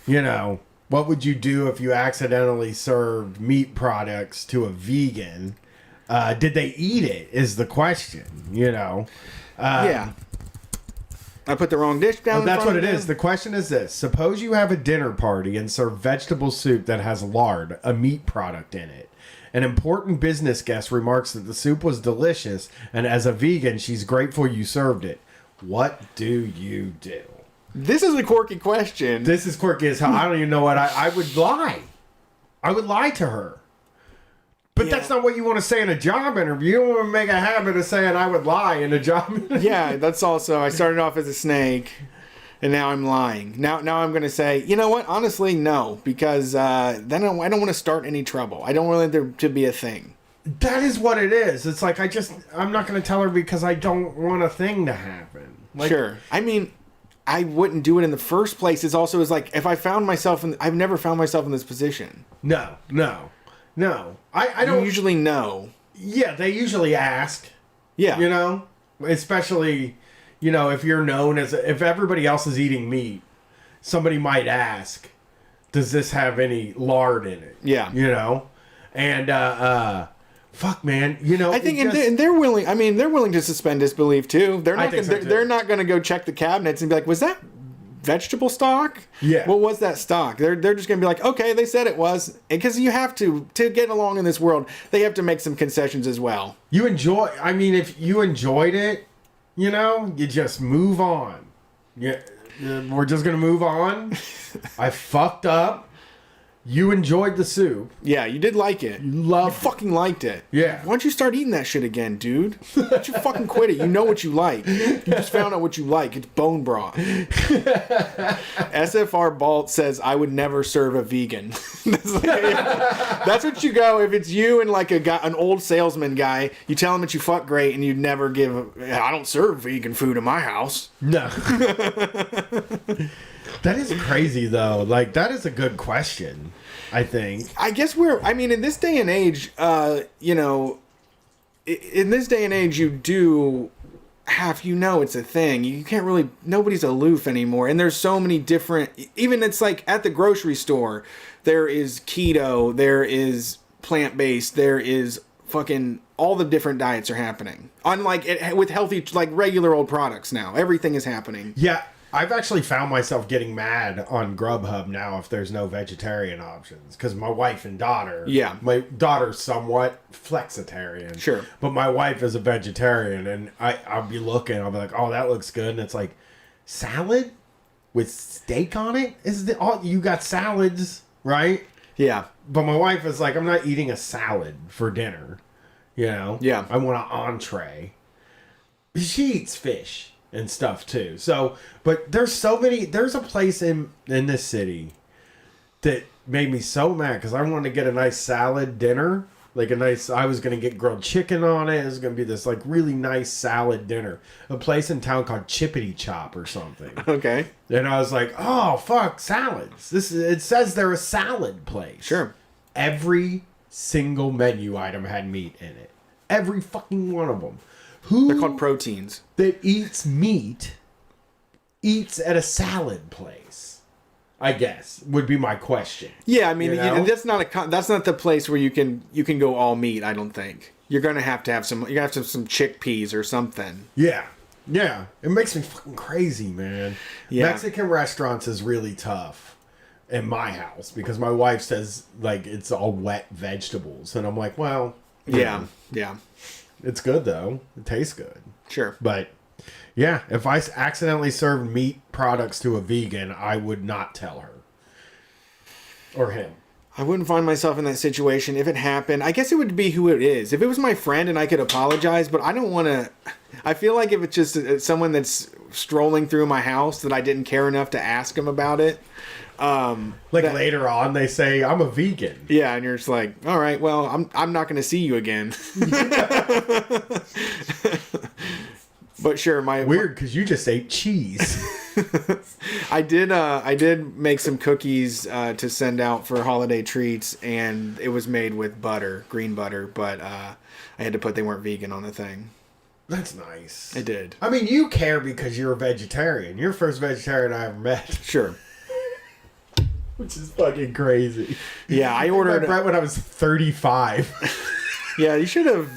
you know, what would you do if you accidentally served meat products to a vegan? Did they eat it is the question, you know? Yeah. I put the wrong dish down. That's what it is. The question is this. Suppose you have a dinner party and serve vegetable soup that has lard, a meat product in it. An important business guest remarks that the soup was delicious, and as a vegan, she's grateful you served it. What do you do? This is a quirky question. This is quirky as hell. I don't even know what I would lie. I would lie to her. But that's not what you want to say in a job interview. You don't want to make a habit of saying I would lie in a job interview. Yeah, that's also, I started off as a snake, and now I'm lying. Now I'm going to say, you know what? Honestly, no. Because then I don't want to start any trouble. I don't want there to be a thing. That is what it is. It's like I'm not going to tell her because I don't want a thing to happen. Like, sure. I mean, I wouldn't do it in the first place. It's also like if I found myself I've never found myself in this position. No. I don't usually know. Yeah, they usually ask. Yeah. You know, especially, you know, if you're known as if everybody else is eating meat, somebody might ask, "Does this have any lard in it?" Yeah. You know, and fuck, man. You know, I think, and they're willing. I mean, they're willing to suspend disbelief too. They're not. They're not going to go check the cabinets and be like, "Was that vegetable stock? Yeah. What was that stock?" They're just going to be like, "Okay, they said it was." Because you have to get along in this world, they have to make some concessions as well. You enjoy. I mean, if you enjoyed it, you know, you just move on. Yeah, we're just gonna move on. I fucked up. You enjoyed the soup. Yeah, you did like it. You fucking liked it. Yeah. Why don't you start eating that shit again, dude? Why don't you fucking quit it? You know what you like. You just found out what you like. It's bone broth. SFR Balt says, I would never serve a vegan. That's what you go. If it's you and like an old salesman guy, you tell him that you fuck great and you never give, I don't serve vegan food in my house. No. That is crazy, though. Like, that is a good question, I think. I guess in this day and age, you know, in this day and age, you do have, you know, it's a thing. You can't really, nobody's aloof anymore. And there's so many different, even it's like at the grocery store, there is keto, there is plant-based, there is fucking, all the different diets are happening. Unlike with healthy, like regular old products now. Everything is happening. Yeah. I've actually found myself getting mad on Grubhub now if there's no vegetarian options. Because my wife and daughter... Yeah. My daughter's somewhat flexitarian. Sure. But my wife is a vegetarian. And I'll be looking. I'll be like, oh, that looks good. And it's like, salad with steak on it? You got salads, right? Yeah. But my wife is like, I'm not eating a salad for dinner. You know? Yeah. I want an entree. She eats fish and stuff too. So, but there's a place in this city that made me so mad because I wanted to get a nice salad dinner. I was going to get grilled chicken on it. It was going to be this like really nice salad dinner. A place in town called Chippity Chop or something. Okay. And I was like, oh, fuck, salads. It says they're a salad place. Sure. Every single menu item had meat in it. Every fucking one of them. They're called proteins. That eats meat eats at a salad place, I guess, would be my question. Yeah, I mean, you know? that's not the place where you can go all meat. I don't think you're gonna have to have some. You're gonna have to have some chickpeas or something. Yeah, it makes me fucking crazy, man. Yeah. Mexican restaurants is really tough in my house because my wife says like it's all wet vegetables, and I'm like, well, yeah. It's good though. It tastes good. Sure. But yeah, if I accidentally served meat products to a vegan, I would not tell her. Or him. I wouldn't find myself in that situation if it happened. I guess it would be who it is. If it was my friend and I could apologize, but I don't want to. I feel like if it's just someone that's strolling through my house that I didn't care enough to ask him about it. Later on, they say, I'm a vegan. Yeah, and you're just like, all right, well, I'm not going to see you again. But sure, weird because you just ate cheese. I did make some cookies to send out for holiday treats, and it was made with butter, green butter, but I had to put they weren't vegan on the thing. That's nice. I did. I mean, you care because you're a vegetarian. You're the first vegetarian I ever met. Sure. Which is fucking crazy. Yeah, I ordered right when I was 35. Yeah, you should have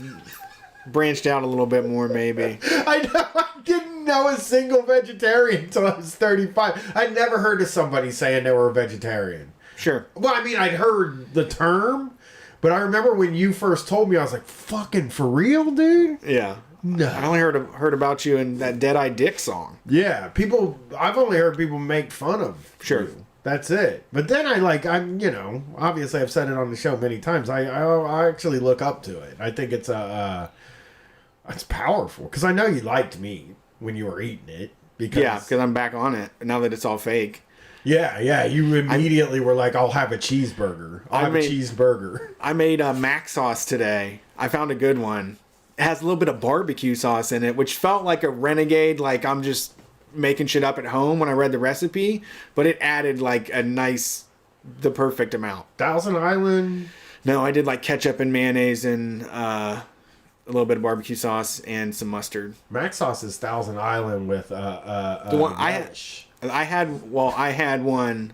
branched out a little bit more, maybe. I know. I didn't know a single vegetarian until I was 35. I'd never heard of somebody saying they were a vegetarian. Sure. Well, I mean, I'd heard the term, but I remember when you first told me, I was like, fucking for real, dude? Yeah. No. I only heard about you in that Dead Eye Dick song. Yeah, I've only heard people make fun of Sure. you. That's it. But then obviously I've said it on the show many times. I actually look up to it. I think it's it's powerful because I know you liked meat when you were eating it. Because I'm back on it now that it's all fake. Yeah. You immediately were like, I'll have a cheeseburger. I'll have a cheeseburger. I made a mac sauce today. I found a good one. It has a little bit of barbecue sauce in it, which felt like a renegade, like I'm just making shit up at home when I read the recipe, but it added like the perfect amount. Thousand Island? No, I did like ketchup and mayonnaise and a little bit of barbecue sauce and some mustard. Mac sauce is Thousand Island with the one I had one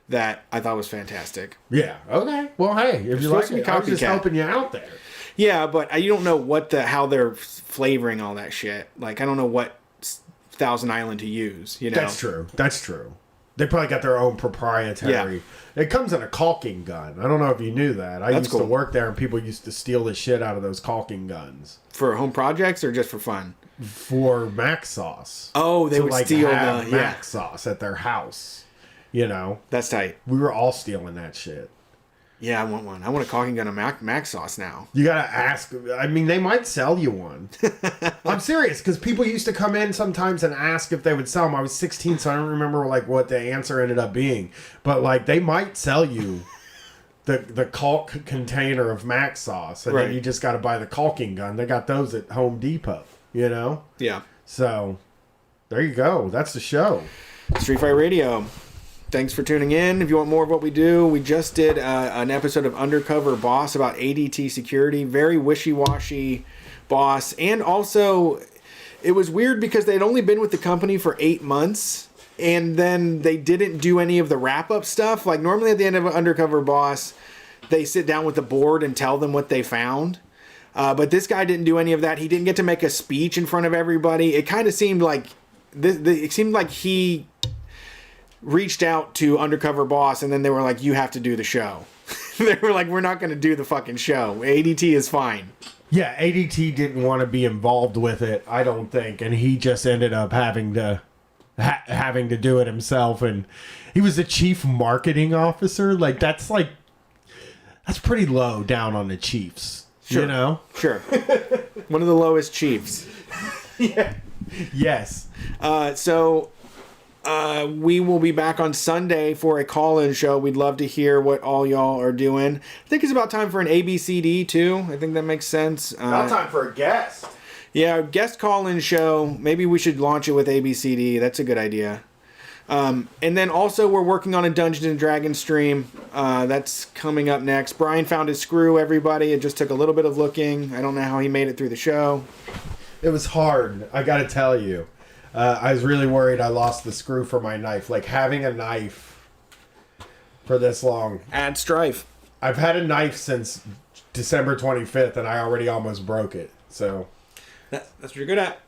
that I thought was fantastic. Yeah. Okay. Well, hey, if you like it, I was just helping you out there. Yeah, but you don't know how they're flavoring all that shit. Like I don't know what Thousand Island to use. You know. That's true. They probably got their own proprietary. Yeah. It comes in a caulking gun. I don't know if you knew that. I used to work there, and people used to steal the shit out of those caulking guns. For home projects or just for fun? For mac sauce. Oh, they would steal the mac sauce at their house. You know, that's tight. We were all stealing that shit. Yeah, I want one. I want a caulking gun of mac sauce now. You gotta ask. I mean, they might sell you one. I'm serious, because people used to come in sometimes and ask if they would sell them. I was 16, so I don't remember like what the answer ended up being. But like, they might sell you the caulk container of mac sauce, and then you just got to buy the caulking gun. They got those at Home Depot. You know. Yeah. So there you go. That's the show. Street Fight Radio. Thanks for tuning in. If you want more of what we do, we just did an episode of Undercover Boss about ADT security. Very wishy-washy boss. And also, it was weird because they'd only been with the company for 8 months. And then they didn't do any of the wrap-up stuff. Like, normally at the end of an Undercover Boss, they sit down with the board and tell them what they found. But this guy didn't do any of that. He didn't get to make a speech in front of everybody. It kind of seemed like... It seemed like he... reached out to Undercover Boss, and then they were like, you have to do the show. They were like, we're not going to do the fucking show. ADT is fine. Yeah, ADT didn't want to be involved with it, I don't think, and he just ended up having to do it himself. And he was the chief marketing officer. That's pretty low down on the chiefs. Sure. You know? Sure. One of the lowest chiefs. Yeah. Yes. We will be back on Sunday for a call-in show. We'd love to hear what all y'all are doing. I think it's about time for an ABCD too. I think that makes sense. About time for a guest. Yeah, guest call-in show. Maybe we should launch it with ABCD. That's a good idea. And then also we're working on a Dungeons and Dragons stream. That's coming up next. Brian found his screw, everybody. It just took a little bit of looking. I don't know how he made it through the show. It was hard, I gotta tell you. I was really worried I lost the screw for my knife. Like, having a knife for this long. Add strife. I've had a knife since December 25th, and I already almost broke it. So That's what you're good at.